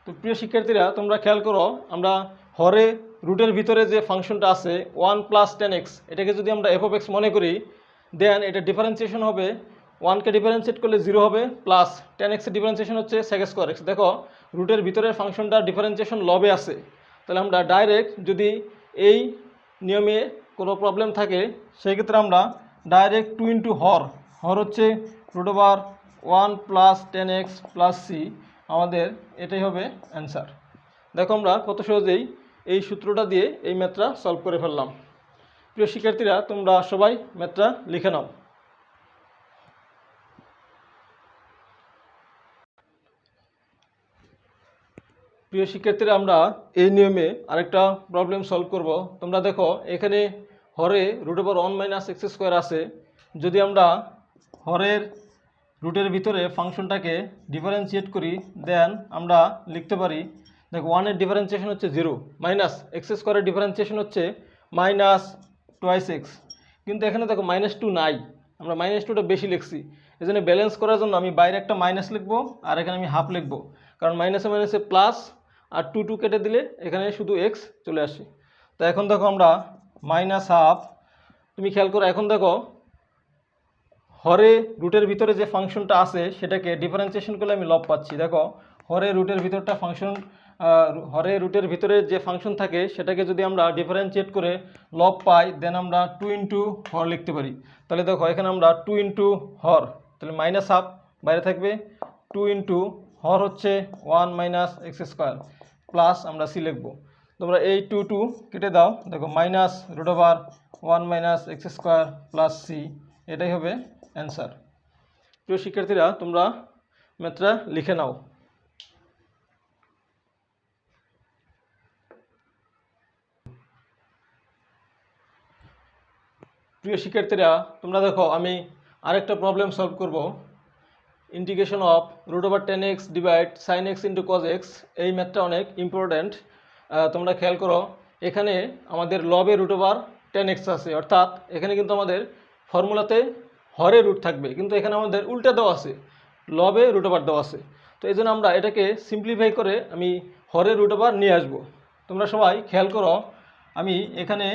তো প্রিয় শিক্ষার্থীরা, তোমরা খেয়াল করো, আমরা হরে রুটের ভিতরে যে ফাংশনটা আছে 1 প্লাস 10x, এটাকে যদি আমরা এফ অফ এক্স মনে করি, দেন এটা ডিফারেন্সিয়েশন হবে 1কে ডিফারেন্সিয়েট করলে 0 হবে, প্লাস 10xের ডিফারেন্সিয়েশন হচ্ছে sec স্কোয়ার এক্স। দেখো রুটের ভিতরের ফাংশনটা ডিফারেন্সিয়েশন লবে আছে, তাহলে আমরা ডাইরেক্ট যদি এই নিয়মে কোনো প্রবলেম থাকে, সেই ক্ষেত্রে আমরা ডাইরেক্ট 2 ইন্টু হর হচ্ছে root over 1 plus 10x plus c, আমাদের এটাই হবে অ্যান্সার। দেখো আমরা কত সহজেই এই সূত্রটা দিয়ে এই ম্যাথটা সলভ করে ফেললাম। প্রিয় শিক্ষার্থীরা, তোমরা সবাই ম্যাথটা লিখে নাও। প্রিয় শিক্ষার্থীরা, আমরা এই নিয়মে আরেকটা প্রবলেম সলভ করব। তোমরা দেখো এখানে হরে root over 1 minus x square আছে, যদি আমরা হরের রুটের ভিতরে ফাংশনটাকে ডিফারেন্সিয়েট করি, দেন আমরা লিখতে পারি, দেখো 1 এর ডিফারেন্সিয়েশন হচ্ছে 0, মাইনাস এক্স স্কোয়ারের ডিফারেন্সিয়েশন হচ্ছে মাইনাস টোয়াইস এক্স, কিন্তু এখানে দেখো -2 নাই, আমরা -2টা বেশি লিখছি। এই জন্য ব্যালেন্স করার জন্য আমি বাইরে একটা মাইনাস লিখবো আর এখানে আমি হাফ লিখবো, কারণ মাইনাসে মাইনাসে প্লাস, আর 2 কেটে দিলে এখানে শুধু এক্স চলে আসে। তো এখন দেখো আমরা -হাফ, তুমি খেয়াল করো, এখন দেখো হরে রুটের ভিতরে যে ফাংশনটা আছে সেটাকে ডিফারেন্সিয়েশন করলে আমি লব পাচ্ছি। দেখো হরে রুটের ভিতরটা ফাংশন, হরে রুটের ভিতরে যে ফাংশন থাকে সেটাকে যদি আমরা ডিফারেন্সিয়েট করে লব পাই, দেন আমরা 2 ইন্টু হর লিখতে পারি। তাহলে দেখো এখানে আমরা 2 ইন্টু হর, তাহলে -হাফ বাইরে থাকবে, 2 ইন্টু হর হচ্ছে 1 মাইনাস এক্স স্কোয়ার, প্লাস আমরা সি লিখবো। তোমরা এই 2 কেটে দাও, দেখো -√1 minus x square plus C, এটাই হবে অ্যান্সার। প্রিয় শিক্ষার্থীরা, তোমরা ম্যাথটা লিখে নাও। প্রিয় শিক্ষার্থীরা, তোমরা দেখো আমি আরেকটা প্রবলেম সলভ করব। Integration of √10x divide sin x into cos x, এই ম্যাথটা অনেক ইম্পর্ট্যান্ট। তোমরা খেয়াল করো, এখানে আমাদের লবে √10x আছে, অর্থাৎ এখানে কিন্তু আমাদের ফর্মুলাতে হরে রুট থাকবে, কিন্তু এখানে আমাদের উল্টা দেওয়া আছে, লবে √ দেওয়া আছে। তো এই জন্য আমরা এটাকে সিম্পলিফাই করে আমি হরে √ নিয়ে আসব। তোমরা সবাই খেয়াল করো, আমি এখানে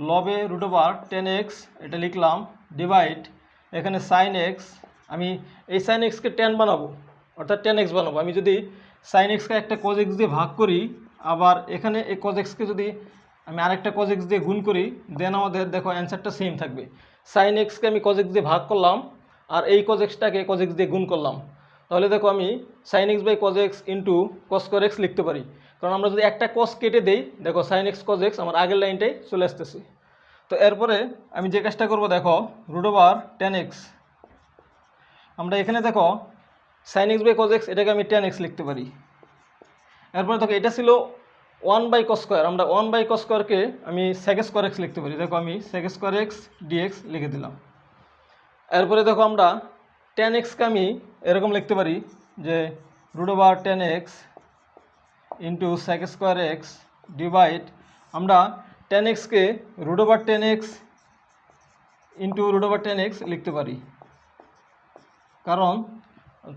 লবে √10x এটা লিখলাম, ডিভাইড এখানে sin x, আমি এই sin x কে 10 বানাবো, অর্থাৎ 10x বানাবো। আমি যদি sin x কে একটা cos x দিয়ে ভাগ করি, আবার এখানে এই cos x কে যদি আমি আরেকটা cos x দিয়ে গুণ করি, দেন আমাদের দেখো অ্যান্সারটা সেম থাকবে। sin x কে আমি cos x দিয়ে ভাগ করলাম, আর এই cos x-টাকে cos x দিয়ে গুণ করলাম, তাহলে দেখো আমি sin x by cos x into cos square x লিখতে পারি। কারণ আমরা যদি একটা cos কেটে দেই, দেখো sin x cos x আমার আগের লাইনটাই চলে আসতেছে। তো এরপরে আমি যে কাজটা করব, দেখো √10x, আমরা এখানে দেখো sin x by cos x এটাকে আমি 10x লিখতে পারি। এরপরে দেখো এটা ছিল 1 বাই cos স্কোয়ার, আমরা 1 বাই cos স্কোয়ারকে আমি sec স্কোয়ার x লিখতে পারি। দেখো আমি sec স্কোয়ার x dx লিখে দিলাম। এরপরে দেখো আমরা 10x-কে আমি এরকম লিখতে পারি যে √10x into sec square x divide, আমরা 10x-কে √10x ইন্টু √10x লিখতে পারি, কারণ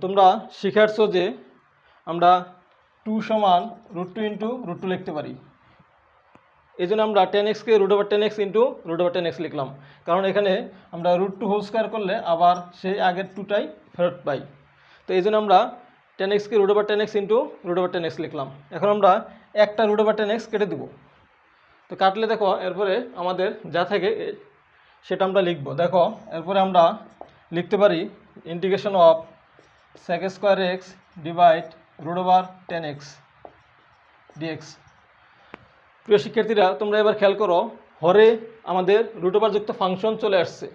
তোমরা শিখাচ্ছ যে আমরা 2 সমান √2 ইন্টু √2 লিখতে পারি। এই জন্য আমরা 10x-কে √10x ইন্টু √10x লিখলাম, কারণ এখানে আমরা √2 হোল স্কোয়ার করলে আবার সেই আগের 2টাই ফেরত পাই। তো এই জন্য আমরা 10x-কে √10x ইন্টু √10x লিখলাম। এখন আমরা একটা √10x কেটে দেবো, তো কাটলে দেখো এরপরে আমাদের যা থাকে সেটা আমরা লিখব। দেখো এরপরে আমরা লিখতে পারি integration of sec square x divide √10x dx। প্রিয় শিক্ষার্থীরা, তোমরা এবার খেয়াল করো, হরে আমাদের √ যুক্ত ফাংশন চলে আসছে,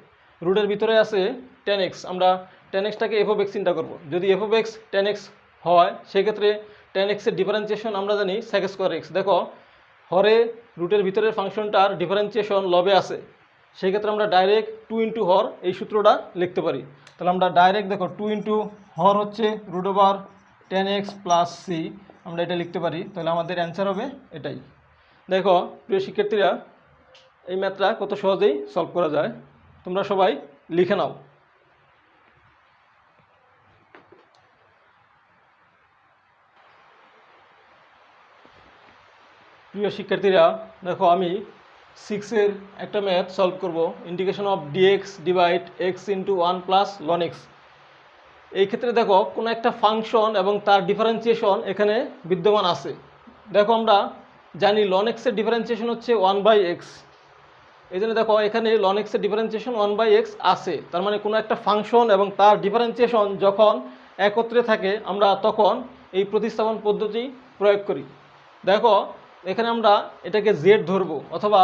রুটের ভিতরে আছে 10x, আমরা 10x-টাকে f(x) চিন্তা করব। যদি f(x) 10x হয়, সেক্ষেত্রে 10x-এর ডিফারেন্সিয়েশন আমরা জানি sec স্কোয়ার x। দেখো হরে রুটের ভিতরের ফাংশনটার ডিফারেন্সিয়েশন লবে আছে, সেই ক্ষেত্রে আমরা ডাইরেক্ট 2 ইন্টু হর এই সূত্রটা লিখতে পারি। তাহলে আমরা ডাইরেক্ট দেখো 2 ইন্টু হর হচ্ছে √10x প্লাস সি, আমরা এটা লিখতে পারি। তাহলে আমাদের অ্যান্সার হবে এটাই। দেখো প্রিয় শিক্ষার্থীরা, এই ম্যাথটা কত সহজেই সলভ করা যায়, তোমরা সবাই লিখে নাও। প্রিয় শিক্ষার্থীরা, দেখো আমি 6-এর একটা ম্যাথ সলভ করব, integration of dx divide x into 1 plus ln x। এই ক্ষেত্রে দেখো কোনো একটা ফাংশন এবং তার ডিফারেন্সিয়েশন এখানে বিদ্যমান আছে। দেখো আমরা জানি ln x এর ডিফারেন্সিয়েশন হচ্ছে 1/x, এই জন্য দেখো এখানে ln x এর ডিফারেন্সিয়েশন 1/x আছে, তার মানে কোনো একটা ফাংশন এবং তার ডিফারেন্সিয়েশন যখন একত্রে থাকে আমরা তখন এই প্রতিস্থাপন পদ্ধতি প্রয়োগ করি। দেখো এখানে আমরা এটাকে z ধরবো, অথবা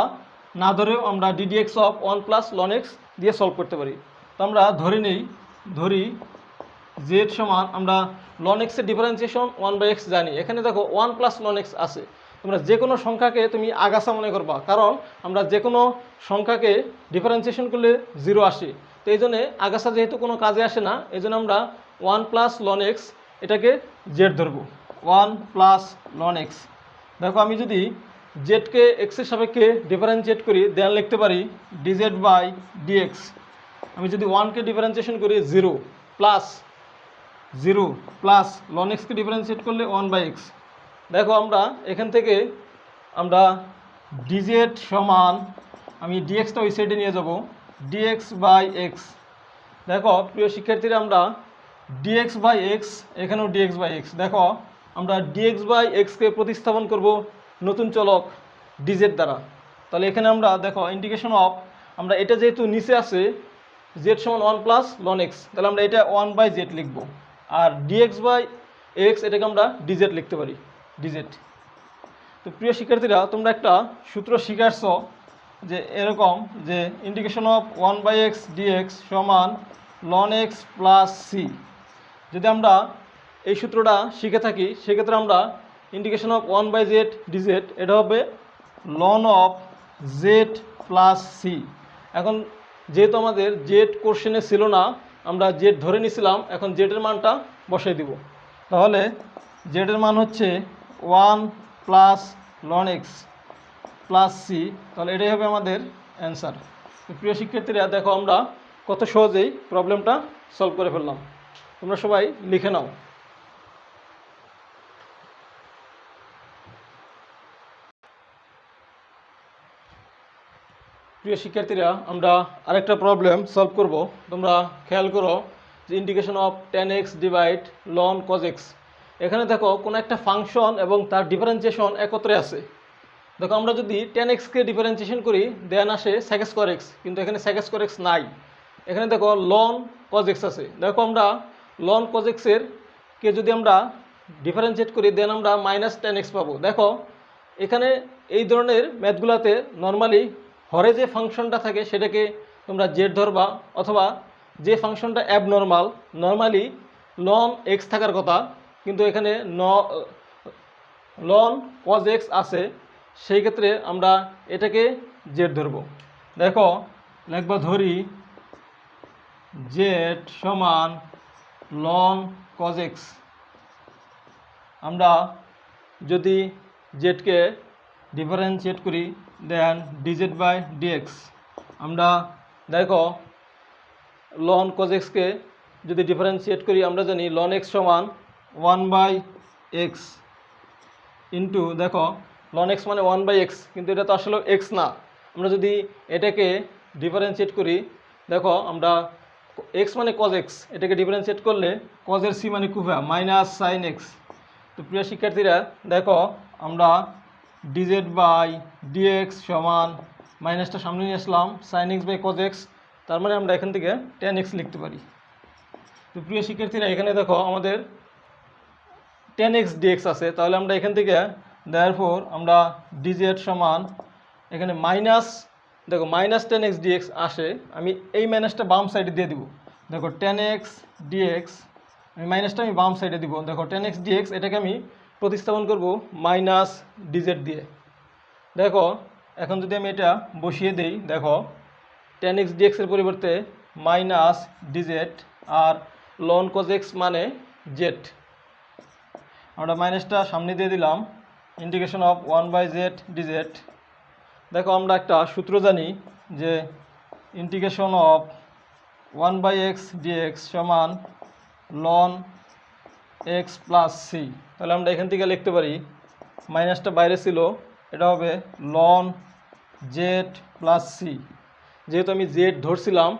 না ধরেও আমরা ddx of 1 plus ln x দিয়ে সলভ করতে পারি। তো আমরা ধরি z সমান, আমরা ln x এর ডিফারেন্সিয়েশন 1/x জানি, এখানে দেখো 1 প্লাস ln x আছে। তোমরা যে কোনো সংখ্যাকে তুমি আগাছা মনে করবা, কারণ আমরা যে কোনো সংখ্যাকে ডিফারেন্সিয়েশন করলে 0 আসে। তো এই জন্যে আগাছা যেহেতু কোনো কাজে আসে না, এই জন্য আমরা 1 প্লাস ln x এটাকে z ধরবো, 1 প্লাস ln x। দেখো আমি যদি জেডকে এক্সের সাপেক্ষে ডিফারেন্সিয়েট করি, দেন লিখতে পারি ডিজেড বাই ডিএক্স। আমি যদি 1কে ডিফারেন্সিয়েশন করি 0 প্লাস লন এক্সকে ডিফারেন্সিয়েট করলে 1/x। দেখো আমরা এখান থেকে আমরা ডিজেড সমান, আমি ডিএক্সটা ওই সাইডে নিয়ে যাব, ডিএক্স বাই এক্স। দেখো প্রিয় শিক্ষার্থীরা, আমরা ডিএক্স বাই এক্স, এখানেও ডিএক্স বাই এক্স। দেখো আমরা ডিএক্স বাই এক্সকে প্রতিস্থাপন করব নতুন চলক ডিজেড দ্বারা। তাহলে এখানে আমরা দেখো ইন্টিগ্রেশন অফ, আমরা এটা যেহেতু নিচে আছে জেড সমান 1 প্লাস লন এক্স, তাহলে আমরা এটা 1/z লিখব। আর ডিএক্স বাই এক্স এটাকে আমরা ডিজেড লিখতে পারি, ডিজেড। তো প্রিয় শিক্ষার্থীরা, তোমরা একটা সূত্র শিখাচ্ছ যে এরকম যে ইন্টিগ্রেশন অফ 1/x ডিএক্স সমান লন এক্স প্লাস সি। যদি আমরা এই সূত্রটা শিখে থাকি সেক্ষেত্রে আমরা ইন্টিগ্রেশন অফ 1/z ডিজেড এটা হবে ln of z plus c. এখন যেহেতু আমাদের জেড কোশ্চেনে ছিল না, আমরা জেড ধরে নিয়েছিলাম, এখন জেডের মানটা বসাই দিব। তাহলে জেডের মান হচ্ছে 1 plus ln x plus C, তাহলে এটাই হবে আমাদের অ্যান্সার। প্রিয় শিক্ষার্থীরা, দেখো আমরা কত সহজেই প্রবলেমটা সলভ করে ফেললাম। তোমরা সবাই লিখে নাও। প্রিয় শিক্ষার্থীরা, আমরা আরেকটা প্রবলেম সলভ করব। তোমরা খেয়াল করো যে integration of tan x divide ln cos x। এখানে দেখো কোনো একটা ফাংশন এবং তার ডিফারেন্সিয়েশন একত্রে আছে। দেখো আমরা যদি tan x কে ডিফারেন্সিয়েশন করি দেন আসে sec square x, কিন্তু এখানে sec square x নাই, এখানে দেখো লন cos x আছে। দেখো আমরা লন cos x এর কে যদি আমরা ডিফারেন্সিয়েট করি দেন আমরা মাইনাস tan x পাবো। দেখো এখানে এই ধরনের ম্যাথগুলোতে নর্মালি হরে যে ফাংশনটা থাকে সেটাকে তোমরা জেড ধরবা, অথবা যে ফাংশনটা অ্যাবনর্মাল, নর্মালি লন এক্স থাকার কথা কিন্তু এখানে লন cos x আছে, সেই ক্ষেত্রে আমরা এটাকে জেড ধরব। দেখো লিখবা ধরি জেড সমান লন cos x। আমরা যদি জেডকে ডিফারেন্সিয়েট করি দেন ডিজেড বাই ডিএক্স। আমরা দেখো লন cos x কে যদি ডিফারেন্সিয়েট করি আমরা জানি লন x সমান 1/x ইন্টু, দেখো লন x মানে 1/x, কিন্তু এটা তো আসলে x না। আমরা যদি এটাকে ডিফারেন্সিয়েট করি, দেখো আমরা x মানে cos x, এটাকে ডিফারেন্সিয়েট করলে cos এর c মানে কুফা মাইনাস সাইন x। তো প্রিয় শিক্ষার্থীরা, দেখো আমরা ডিজেড বাই ডিএক্স সমান মাইনাসটা সামনে নিয়ে আসলাম sine x by cos x, তার মানে আমরা এখান থেকে tan x লিখতে পারি। তো প্রিয় শিক্ষার্থীরা, এখানে দেখো আমাদের tan x dx আছে, তাহলে আমরা এখান থেকে therefore আমরা ডিজেড সমান এখানে মাইনাস, দেখো মাইনাস tan x dx আসে, আমি এই মাইনাসটা বাম সাইডে দিয়ে দিব। দেখো tan x dx, আমি মাইনাসটা আমি বাম সাইডে দিব। দেখো tan x dx এটাকে আমি প্রতিস্থাপন করব মাইনাস ডিজেড দিয়ে। দেখো এখন যদি আমি এটা বসিয়ে দেই, দেখো tan x dx এর পরিবর্তে মাইনাস ডিজেড আর লন cos x মানে জেড। আমরা মাইনাসটা সামনে দিয়ে দিলাম, ইন্টিগ্রেশন অফ 1/z ডিজেড। দেখো আমরা একটা সূত্র জানি যে ইন্টিগ্রেশন অফ 1/x dx সমান লন x প্লাস সি। তাহলে আমরা এখান থেকে লিখতে পারি, মাইনাসটা বাইরে ছিল, এটা হবে লন জেড প্লাস সি। যেহেতু আমি জেড ধরছিলাম,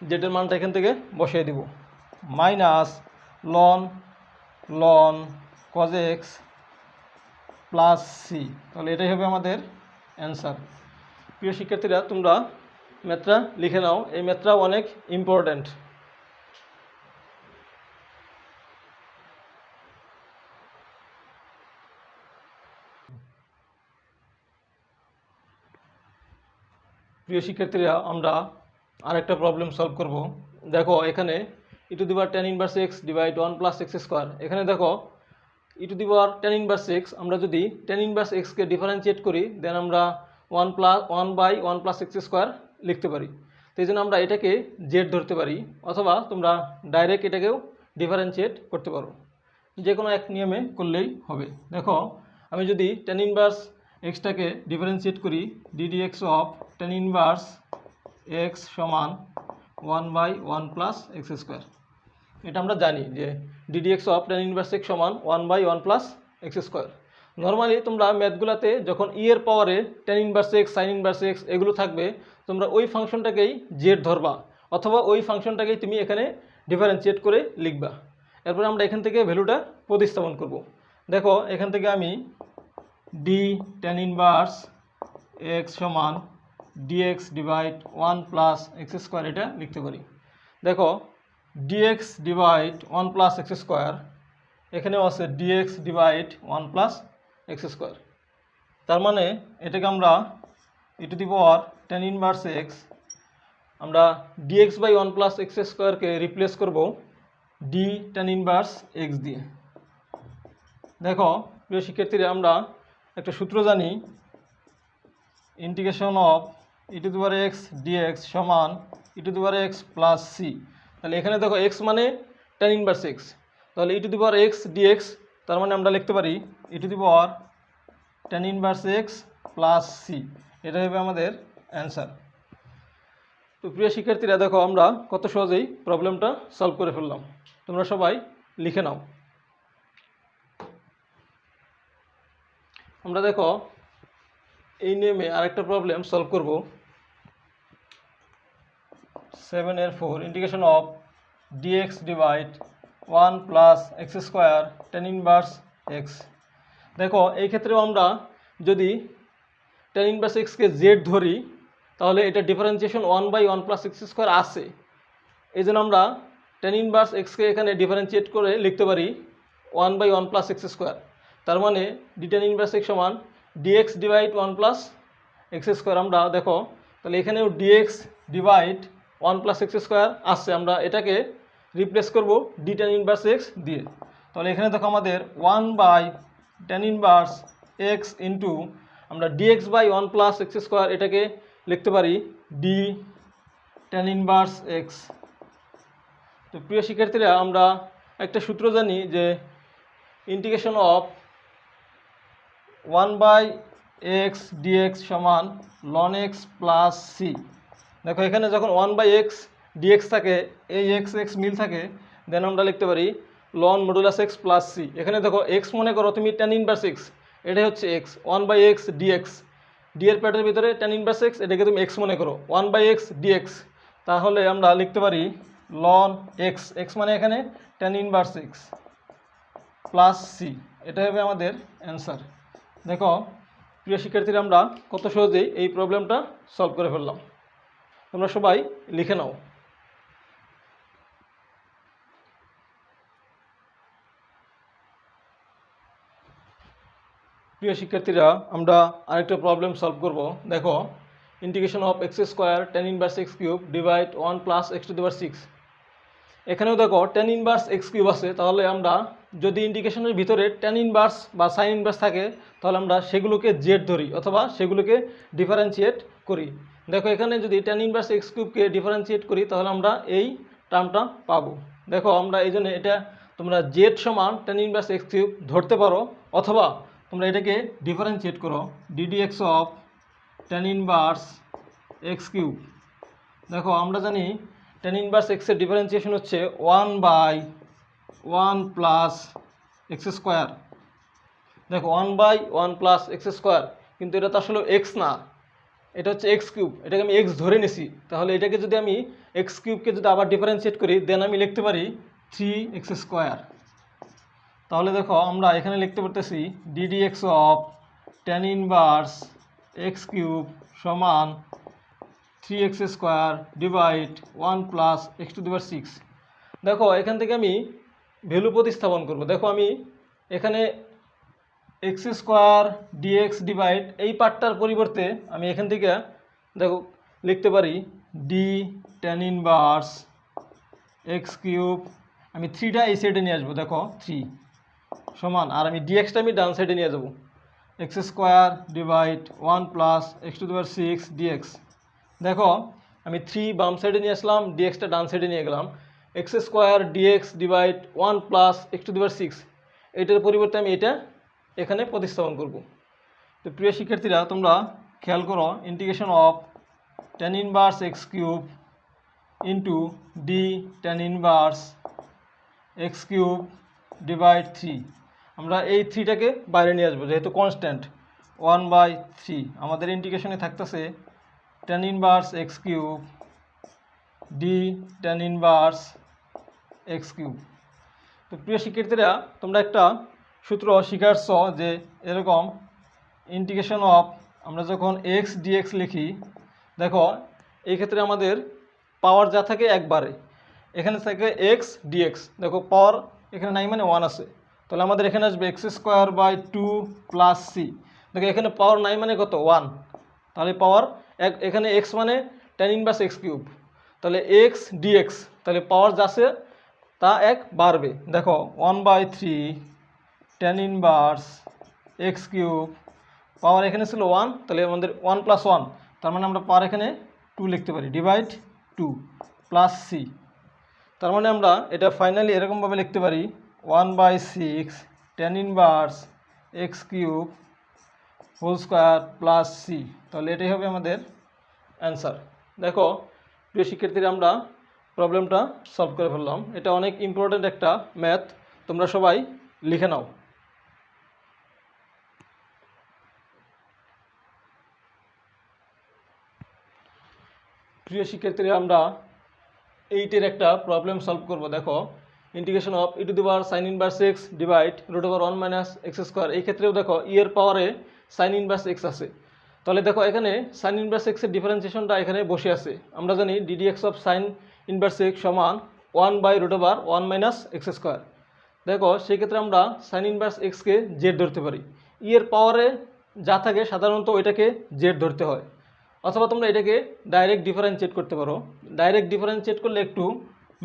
জেডের মানটা এখান থেকে বসিয়ে দিব, minus ln cos x plus C. তাহলে এটাই হবে আমাদের অ্যান্সার। প্রিয় শিক্ষার্থীরা, তোমরা ম্যাথটা লিখে নাও, এই ম্যাথটা অনেক ইম্পর্ট্যান্ট। প্রিয় শিক্ষার্থীরা, আমরা আরেকটা প্রবলেম সলভ করব। দেখো এখানে e two the power tan inverse x divide 1 plus x square. এখানে দেখো e two the power tan inverse x, আমরা যদি tan ইনভার্স x কে ডিফারেন্সিয়েট করি দেন আমরা 1 প্লাস এক্স স্কোয়ার লিখতে পারি। তো এই জন্য আমরা এটাকে জেড ধরতে পারি, অথবা তোমরা ডাইরেক্ট এটাকেও ডিফারেন্সিয়েট করতে পারো, যে কোনো এক নিয়মে করলেই হবে। দেখো আমি যদি tan ইনভার্স এক্সটাকে ডিফারেন্সিয়েট করি DD x of tan inverse x সমান 1/1 প্লাস এক্স স্কোয়ার। এটা আমরা জানি যে DD x of tan inverse x সমান 1/1 প্লাস এক্স স্কোয়ার। নর্মালি তোমরা ম্যাথগুলোতে যখন ই এর পাওয়ারে ten inverse x sign inverse x এগুলো থাকবে, তোমরা ওই ফাংশনটাকেই জেড ধরবা অথবা ওই ফাংশনটাকেই তুমি এখানে ডিফারেন্সিয়েট করে লিখবা। এরপরে আমরা এখান থেকে ভ্যালুটা প্রতিস্থাপন করব। দেখো এখান থেকে আমি ডি টেন ইনভার্স এক্স সমান dx divide 1 plus x square এটা লিখতে পারি। দেখো d x divide 1 plus x square, এখানেও আছে d x divide 1 plus x square. তার মানে এটাকে আমরা e to the power tan inverse x, আমরা ডিএক্স বাই 1 প্লাস এক্স স্কোয়ারকে রিপ্লেস করব ডি টেন ইনভার্স এক্স দিয়ে। দেখো প্রিয় শিক্ষার্থীরা, আমরা একটা সূত্র জানি, integration of E to the power x dx সমান ই to the power x plus C. তাহলে এখানে দেখো এক্স মানে টেন ইনভার্স এক্স, তাহলে ই to the power x d x, তার মানে আমরা লিখতে পারি ই to the power tan inverse x plus c. এটা হবে আমাদের অ্যান্সার। তো প্রিয় শিক্ষার্থীরা, দেখো আমরা কত সহজেই প্রবলেমটা সলভ করে ফেললাম। তোমরা সবাই লিখে নাও। আমরা দেখো এই নিয়মে আরেকটা প্রবলেম সলভ করব। 7/4 integration of dx divide 1 plus x square tan inverse x. দেখো এই ক্ষেত্রেও আমরা যদি টেন ইনভার্স এক্সকে জেড ধরি, তাহলে এটা ডিফারেন্সিয়েশন 1/1 প্লাস এক্স স্কোয়ার আছে। এই জন্য আমরা টেন ইনভার্স এক্সকে এখানে ডিফারেন্সিয়েট করে লিখতে পারি 1/1 প্লাস এক্স স্কোয়ার। তার মানে ডি টেন ইনভার্স এক্স সমান dx divide 1 plus x square. আমরা দেখো তাহলে এখানেও dx divide 1 plus x square আসছে, আমরা এটাকে রিপ্লেস করব ডি টেন ইনভার্স এক্স দিয়ে। তাহলে এখানে দেখো আমাদের 1/10 ইনভার্স এক্স ইন্টু আমরা dx by 1 plus x square এটাকে লিখতে পারি ডি টেন ইনভার্স এক্স। তো প্রিয় শিক্ষার্থীরা, আমরা একটা সূত্র জানি যে ইন্টিগ্রেশন অফ 1/x dx সমান ln x প্লাস সি। দেখো এখানে যখন 1/x dx থাকে, এই এক্স এক্স মিল থাকে, দেন আমরা লিখতে পারি ln modulus x plus C. এখানে দেখো x মনে করো তুমি টেন ইনভার্স এক্স, এটাই হচ্ছে x 1/x dx, ডি এর প্যাটের ভিতরে টেন ইনভার্স এক্স, এটাকে তুমি x মনে করো 1/x dx। তাহলে আমরা লিখতে পারি ln x, x মানে এখানে tan inverse x plus c. এটা হবে আমাদের অ্যান্সার। দেখো প্রিয় শিক্ষার্থীরা, আমরা কত সহজেই এই প্রবলেমটা সলভ করে ফেললাম। তোমরা সবাই লিখে নাও। প্রিয় শিক্ষার্থীরা, আমরা আরেকটা প্রবলেম সলভ করব। দেখো integration of x square tan inverse x cube divide 1 plus x to the power 6। এখানেও দেখো টেন ইনভার্স এক্স কিউব আছে, তাহলে আমরা যদি ইন্টিগ্রেশনের ভিতরে টেন ইনভার্স বা সাইন ইনভার্স থাকে, তাহলে আমরা সেগুলোকে জেড ধরি অথবা সেগুলোকে ডিফারেন্সিয়েট করি। দেখো এখানে যদি টেন ইনভার্স এক্স কিউবকে ডিফারেন্সিয়েট করি, তাহলে আমরা এই টার্মটা পাবো। দেখো আমরা এই জন্য এটা তোমরা জেড সমান টেন ইনভার্স এক্স কিউব ধরতে পারো, অথবা তোমরা এটাকে ডিফারেন্সিয়েট করো DD x of tan inverse x cube. দেখো আমরা জানি টেন ইনভার্স এক্সের ডিফারেন্সিয়েশন হচ্ছে 1/1 প্লাস এক্স স্কোয়ার। দেখো 1/1 প্লাস এক্স স্কোয়ার, কিন্তু এটা তো আসলে এক্স না, এটা হচ্ছে এক্স কিউব। এটাকে আমি এক্স ধরে নিছি, তাহলে এটাকে যদি আমি এক্স কিউবকে যদি আবার ডিফারেন্সিয়েট করি, দেন আমি লিখতে পারি 3x স্কোয়ার। তাহলে দেখো আমরা এখানে লিখতে পারতেছি d d x of tan inverse x cube সমান 3x square divide 1 plus x to the power 6। দেখো এখান থেকে আমি ভ্যালু প্রতিস্থাপন করব। দেখো আমি এখানে এক্স স্কোয়ার ডিএক্স ডিভাইড এই পার্টটার পরিবর্তে আমি এখান থেকে দেখো লিখতে পারি D tan inverse x cube, আমি 3টা এই সাইডে নিয়ে আসবো, দেখো 3 সমান, আর আমি ডিএক্সটা আমি ডান সাইডে নিয়ে যাবো x square divide 1 plus x to the power 6 dx. দেখো আমি 3 বাম সাইডে নিয়ে আসলাম, ডিএক্সটা ডান সাইডে নিয়ে গেলাম, x square d x divide 1 plus x to the power 6। এটার পরিবর্তে আমি এটা এখানে প্রতিস্থাপন করব। তো তো প্রিয় শিক্ষার্থীরা তোমরা খেয়াল করো, integration of tan inverse x cube into D tan inverse x cube divide 3, আমরা এই 3টাকে বাইরে নিয়ে আসবো যেহেতু কনস্ট্যান্ট 1/3। আমাদের ইন্টিগ্রেশনে থাকতেছে tan inverse x cube D tan inverse x cube. তো প্রিয় শিক্ষার্থীরা তোমরা একটা সূত্র শিখাচ্ছ যে এরকম ইন্টিগ্রেশন অফ আমরা যখন এক্স ডিএক্স লিখি, দেখো এই ক্ষেত্রে আমাদের পাওয়ার যা থাকে একবারে, এখানে থাকে এক্স ডিএক্স, দেখো পাওয়ার এখানে নাই মানে 1 আছে, তাহলে আমাদের এখানে আসবে x²/2 প্লাস সি। দেখো এখানে পাওয়ার নাই মানে কত 1, তাহলে পাওয়ার এখানে এক্স মানে tan ইনভার্স এক্স কিউব, তাহলে এক্স ডিএক্স, তাহলে পাওয়ার যা আছে তা 1 বাড়বে। দেখো 1/3 tan ইনভার্স এক্স কিউব, পাওয়ার এখানে ছিল 1, তাহলে আমাদের 1 + 1, তার মানে আমরা পাওয়ার এখানে 2 লিখতে পারি, ডিভাইড 2 প্লাস সি। তার মানে আমরা এটা ফাইনালি এরকমভাবে লিখতে পারি 1/6 tan inverse x cube whole square plus C. তাহলে এটাই হবে আমাদের অ্যান্সার। দেখো প্রিয় শিক্ষার্থীরা আমরা প্রবলেমটা সলভ করে ফেললাম। এটা অনেক ইম্পর্ট্যান্ট একটা ম্যাথ, তোমরা সবাই লিখে নাও। প্রিয় শিক্ষার্থীরা আমরা 8-এর একটা প্রবলেম সলভ করব। দেখো integration of e two the power sin inverse x divide √1 - x²। এই ক্ষেত্রেও দেখো e এর পাওয়ারে sin ইনভার্স x আছে, তাহলে দেখো এখানে sin ইনভার্স x এর ডিফারেন্সিয়েশনটা এখানে বসে আছে। আমরা জানি ddx of sin inverse x সমান 1/√1 - x²। দেখো সেই ক্ষেত্রে আমরা sin ইনভার্স x কে z ধরতে পারি, e এর পাওয়ারে যা থাকে সাধারণত ওইটাকে z ধরতে হয়, অথবা তোমরা এটাকে ডাইরেক্ট ডিফারেন্সিয়েট করতে পারো। ডাইরেক্ট ডিফারেন্সিয়েট করলে একটু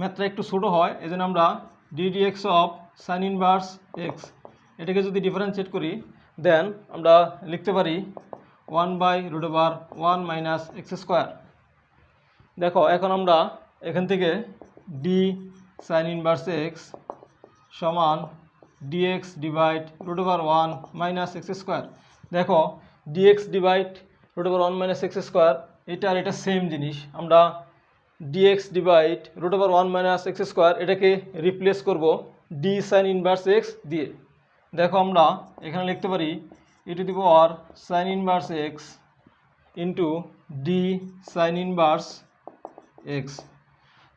ম্যাথটা একটু ছোটো হয়, এই জন্য আমরা ddx of sin inverse x এটাকে যদি ডিফারেন্সিয়েট করি দেন আমরা লিখতে পারি 1/√1 - x²। দেখো এখন আমরা এখান থেকে d sin ইনভার্স x সমান dx ডিভাইড √1 - x²। দেখো dx ডিভাইড √1 - x², এটা আর এটা সেম জিনিস। আমরা dx ডিভাইড √1 - x² এটাকে রিপ্লেস করব d sin ইনভার্স x দিয়ে। দেখো আমরা এখানে লিখতে পারি e two the power sin inverse x into d sin inverse x।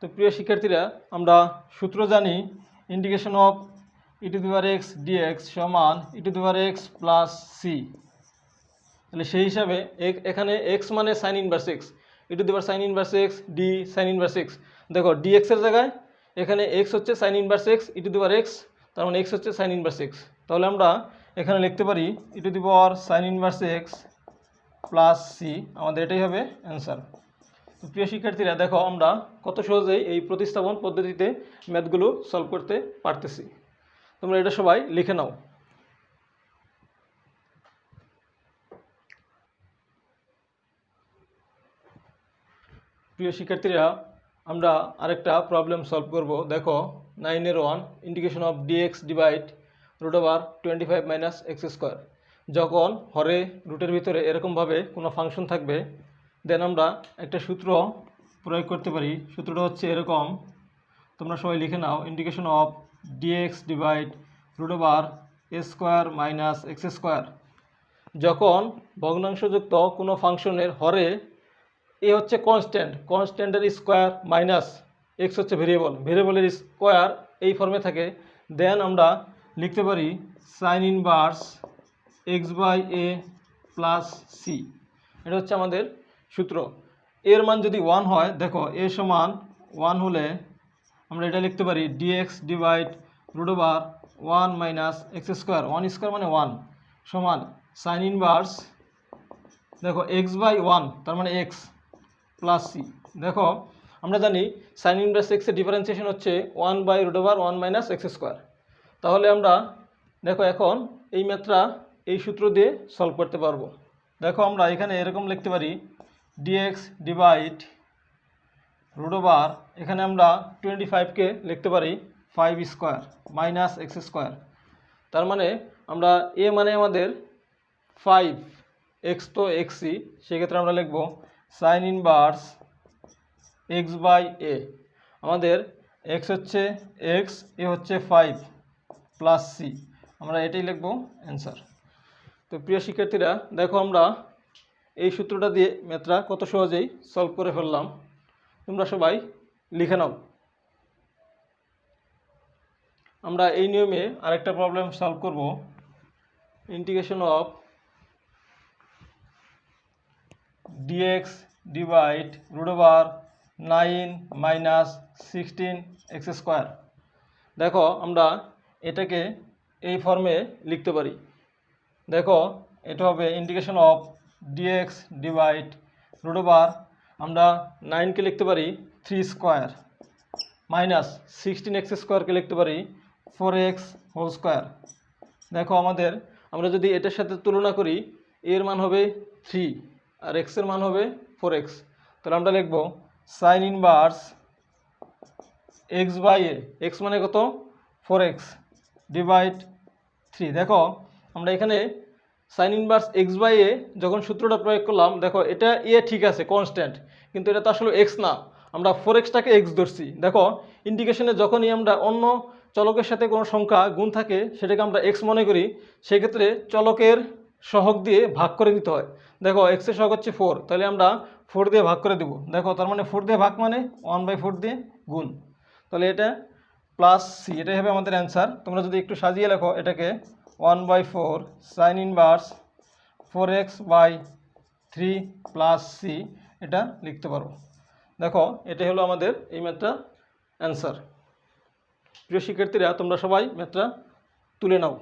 তো প্রিয় শিক্ষার্থীরা আমরা সূত্র জানি integration of e two the power x dx সমান e two the power x plus c। তাহলে সেই হিসাবে এখানে x মানে sin inverse x, e two the power sin inverse x d sin inverse x। দেখো dx এর জায়গায় এখানে x হচ্ছে sin inverse x e two the power x, তার মানে x হচ্ছে sin ইনভার্স x। তাহলে আমরা এখানে লিখতে পারি e two the power sin inverse x plus c, আমাদের এটাই হবে অ্যান্সার। তো প্রিয় শিক্ষার্থীরা দেখো আমরা কত সহজেই এই প্রতিস্থাপন পদ্ধতিতে ম্যাথগুলো সলভ করতে পারতেছি। তোমরা এটা সবাই লিখে নাও। প্রিয় শিক্ষার্থীরা আমরা আরেকটা প্রবলেম সলভ করব। দেখো 9-1 integration of dx divide √25 - x²। যখন হরে রুটের ভিতরে এরকমভাবে কোনো ফাংশন থাকবে দেন আমরা একটা সূত্র প্রয়োগ করতে পারি। সূত্রটা হচ্ছে এরকম, তোমরা সবাই লিখে নাও integration of dx divide √a² - x²। যখন ভগ্নাংশযুক্ত কোনো ফাংশনের হরে এ হচ্ছে কনস্ট্যান্ট, কনস্ট্যান্টের স্কোয়ার মাইনাস এক্স হচ্ছে ভেরিয়েবল, ভেরিয়েবলের স্কোয়ার এই ফর্মে থাকে, দেন আমরা লিখতে পারি sign inverse x/a plus c. এটা হচ্ছে আমাদের সূত্র। এর মান যদি 1 হয়, দেখো এ সমান 1 হলে আমরা এটা লিখতে পারি dx ডিভাইড √1 - x²। 1² মানে 1 সমান সাইন ইনভার্স, দেখো x/1 তার মানে x প্লাস সি। দেখো আমরা জানি সাইন ইনভার্স এক্সের ডিফারেন্সিয়েশন হচ্ছে 1/√1 - x²। তাহলে আমরা দেখো এখন এই ম্যাথটা এই সূত্র দিয়ে সলভ করতে পারবো। দেখো আমরা এখানে এরকম লিখতে পারি dx ডিভাইড √, এখানে আমরা 25কে লিখতে পারি 5² - x²। তার মানে আমরা এ মানে আমাদের 5 এক্স তো এক্সই, সেক্ষেত্রে আমরা লিখব সাইন ইনভার্স এক্স বাই এ। আমাদের এক্স হচ্ছে এক্স, এ হচ্ছে 5 প্লাস সি, আমরা এটাই লিখব অ্যান্সার। তো প্রিয় শিক্ষার্থীরা, দেখো আমরা এই সূত্রটা দিয়ে ম্যাথটা কত সহজেই সলভ করে ফেললাম। তোমরা সবাই লিখে নাও। আমরা এই নিয়মে আরেকটা প্রবলেম সলভ করব। Integration of dx divide root over 9 minus 16 x square. দেখো আমরা এটাকে এই ফর্মে লিখতে পারি। দেখো এটা হবে integration of dx divide root over, আমরা 9কে লিখতে পারি 3 স্কোয়ার মাইনাস 16 এক্স স্কোয়ারকে লিখতে পারি 4x হোল স্কোয়ার। দেখো আমরা যদি এটার সাথে তুলনা করি, এর মান হবে 3 আর এক্সের মান হবে 4x। তাহলে আমরা লিখব sine inverse x by a, x মানে কত 4x ডিভাইড 3। দেখো আমরা এখানে sine inverse x by a যখন সূত্রটা প্রয়োগ করলাম, দেখো এটা এ ঠিক আছে কনস্ট্যান্ট, কিন্তু এটা তো আসলে এক্স না, আমরা 4xটাকে এক্স ধরছি। দেখো ইন্টিগ্রেশনে যখনই আমরা অন্য চলকের সাথে কোনো সংখ্যা গুণ থাকে সেটাকে আমরা এক্স মনে করি, সেক্ষেত্রে চলকের সহগ দিয়ে ভাগ করে দিতে হয়। দেখো এক্সের সহগ হচ্ছে 4, তাহলে আমরা 4 দিয়ে ভাগ করে দেব। দেখো তার মানে 4 দিয়ে ভাগ মানে 1/4 দিয়ে গুণ, তাহলে এটা প্লাস সি, এটাই হবে আমাদের অ্যান্সার। তোমরা যদি একটু সাজিয়ে লেখো এটাকে 1/4 sine inverse 4x by 3 plus c, এটা লিখতে পারো। দেখো এটাই হলো আমাদের এই ম্যাথটা অ্যান্সার। প্রিয় শিক্ষার্থীরা, তোমরা সবাই ম্যাথটা তুলে নাও।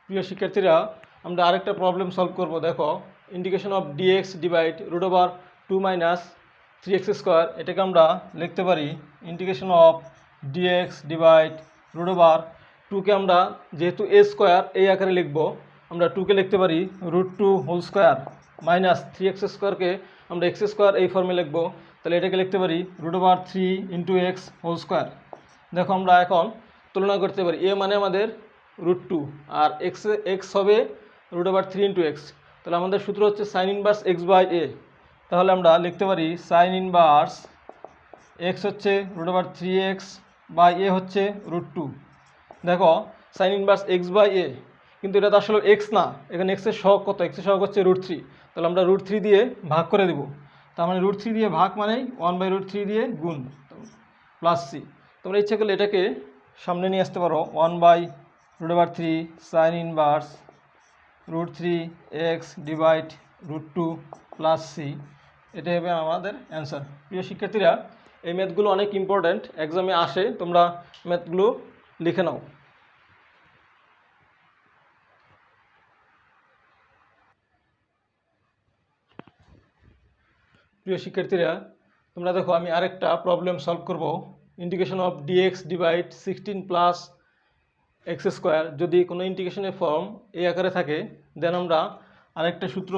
প্রিয় শিক্ষার্থীরা, আমরা আরেকটা প্রবলেম সলভ করব। দেখো integration of dx divide root over 2 minus 3x square, এটাকে আমরা লিখতে পারি integration of dx divide root over 2কে আমরা যেহেতু এ স্কোয়ার এই আকারে লিখব, আমরা 2কে লিখতে পারি √2 হোল স্কোয়ার মাইনাস 3x স্কোয়ারকে আমরা এক্স স্কোয়ার এই ফর্মে লিখব, তাহলে এটাকে লিখতে পারি √3 ইন্টু এক্স হোল স্কোয়ার। দেখো আমরা এখন তুলনা করতে পারি, এ মানে আমাদের √2 আর এক্স হবে √3 ইন্টু এক্স, তাহলে আমাদের সূত্র হচ্ছে সাইন ইনভার্স এক্স বাই এ। তাহলে আমরা লিখতে পারি সাইন ইনভার্স এক্স হচ্ছে √3x বাই এ হচ্ছে √2। দেখো সাইন ইনভার্স এক্স বাই এ, কিন্তু এটা তো আসলে এক্স না, এখানে এক্সের সহগ কত, এক্সের সহগ হচ্ছে √3, তাহলে আমরা √3 দিয়ে ভাগ করে দেব। তার মানে √3 দিয়ে ভাগ মানে 1/√3 দিয়ে গুণ প্লাস সি। তোমরা ইচ্ছে করলে এটাকে সামনে নিয়ে আসতে পারো, 1/√3 sine inverse √3x divide √2 plus C, এটাই হবে আমাদের অ্যান্সার। প্রিয় শিক্ষার্থীরা, এই ম্যাথগুলো অনেক ইম্পর্ট্যান্ট, এক্সামে আসে, তোমরা ম্যাথগুলো লিখে নাও। প্রিয় শিক্ষার্থীরা, তোমরা দেখো আমি আরেকটা প্রবলেম সলভ করব। Integration of dx divide 16 plus x square, যদি কোনো ইন্টিগ্রেশনের ফর্ম এই আকারে থাকে, দেন আমরা আরেকটা সূত্র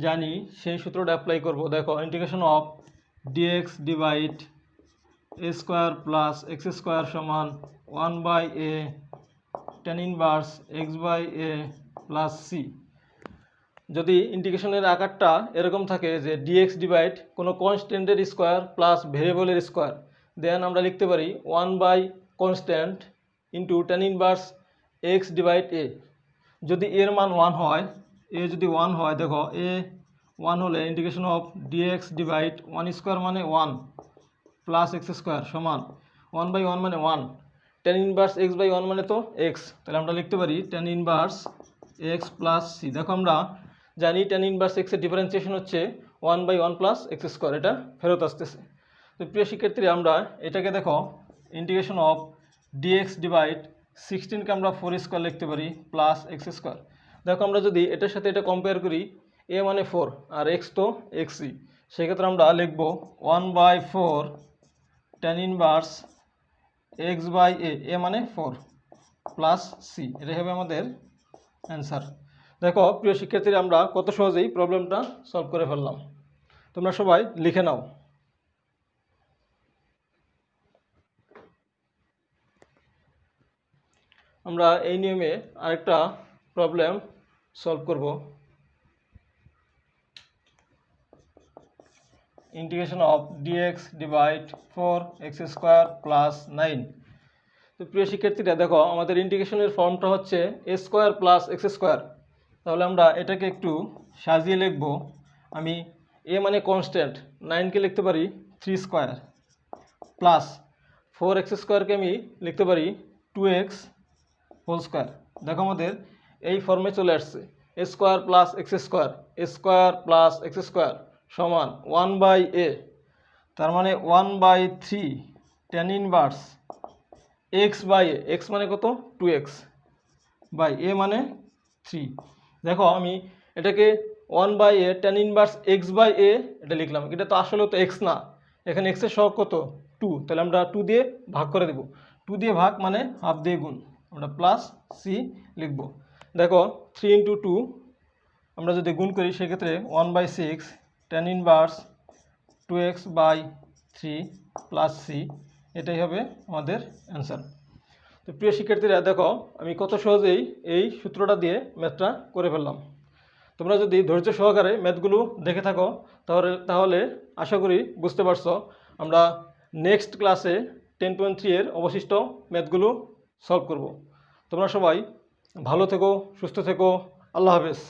জানি, সেই সূত্রটা অ্যাপ্লাই করব। দেখো integration of dx divide a square plus x square সমান 1/a tan inverse x by a plus c. যদি ইন্টিগ্রেশনের আকারটা এরকম থাকে যে ডিএক্স ডিভাইড কোনো কনস্ট্যান্টের স্কোয়ার প্লাস ভেরিয়েবলের স্কোয়ার, দেন আমরা লিখতে পারি 1/constant into tan inverse x divide a. যদি এর মান 1 হয়, এ যদি 1 হয়, দেখো এ 1 হলে integration of dx divide 1 square মানে 1 প্লাস এক্স স্কোয়ার সমান 1/1 মানে 1, tan ইনভার্স এক্স বাই 1 মানে তো এক্স, তাহলে আমরা লিখতে পারি tan inverse x plus C. দেখো আমরা জানি tan ইনভার্স এক্সের ডিফারেন্সিয়েশন হচ্ছে 1/1 প্লাস এক্স স্কোয়ার, এটা ফেরত আসতেছে। তো প্রিয় শিক্ষার্থীরা, আমরা এটাকে দেখো ইন্টিগ্রেশন অফ ডিএক্স ডিভাইড 16কে আমরা 4 স্কোয়ার লিখতে পারি প্লাস এক্স স্কোয়ার। দেখো আমরা যদি এটার সাথে এটা কম্পেয়ার করি, এ মানে 4 আর এক্স তো এক্সই, সেক্ষেত্রে আমরা লিখব 1/4 tan ইনভার্স এক্স বাই এ মানে 4 প্লাস সি, এটাই হবে আমাদের অ্যান্সার। দেখো প্রিয় শিক্ষার্থীরা, আমরা কত সহজেই প্রবলেমটা সলভ করে ফেললাম। তোমরা সবাই লিখে নাও। আমরা এই নিয়মে আরেকটা প্রবলেম সলভ করব। Integration of dx divide 4x square plus 9। তো প্রিয় শিক্ষার্থীরা দেখো, আমাদের ইন্টিগ্রেশনের ফর্মটা হচ্ছে a square plus x square. তাহলে আমরা এটাকে একটু সাজিয়ে লিখব। আমি এ মানে কনস্ট্যান্ট, 9কে লিখতে পারি 3 স্কোয়ার প্লাস 4x স্কোয়ারকে আমি লিখতে পারি 2x হোল স্কোয়ার। দেখো আমাদের এই ফর্মে চলে আসছে এ স্কোয়ার প্লাস এক্স স্কোয়ার, এ স্কোয়ার প্লাস এক্স স্কোয়ার সমান 1/a, তার মানে 1/3 tan ইনভার্স x/a। x মানে কত? 2x বাই a মানে 3। দেখো আমি এটাকে 1/a tan ইনভার্স x/a এটা লিখলাম। এটা তো আসলে তো x না, এখানে x এর সহগ কত? 2। তাহলে আমরা 2 দিয়ে ভাগ করে দেব। 2 দিয়ে ভাগ মানে হাফ দিয়ে গুণ, আমরা প্লাস c লিখব। দেখো 3 × 2 আমরা যদি গুণ করি সেক্ষেত্রে 1/6 tan inverse 2x/3 plus c, এটাই হবে আমাদের অ্যান্সার। তো প্রিয় শিক্ষার্থীরা দেখো, আমি কত সহজেই এই সূত্রটা দিয়ে ম্যাথটা করে ফেললাম। তোমরা যদি ধৈর্য সহকারে ম্যাথগুলো দেখে থাকো তাহলে আশা করি বুঝতে পারছো। আমরা নেক্সট ক্লাসে 10.3 এর অবশিষ্ট ম্যাথগুলো সলভ করব। তোমরা সবাই ভালো থেকো, সুস্থ থেকো। আল্লাহ হাফেজ।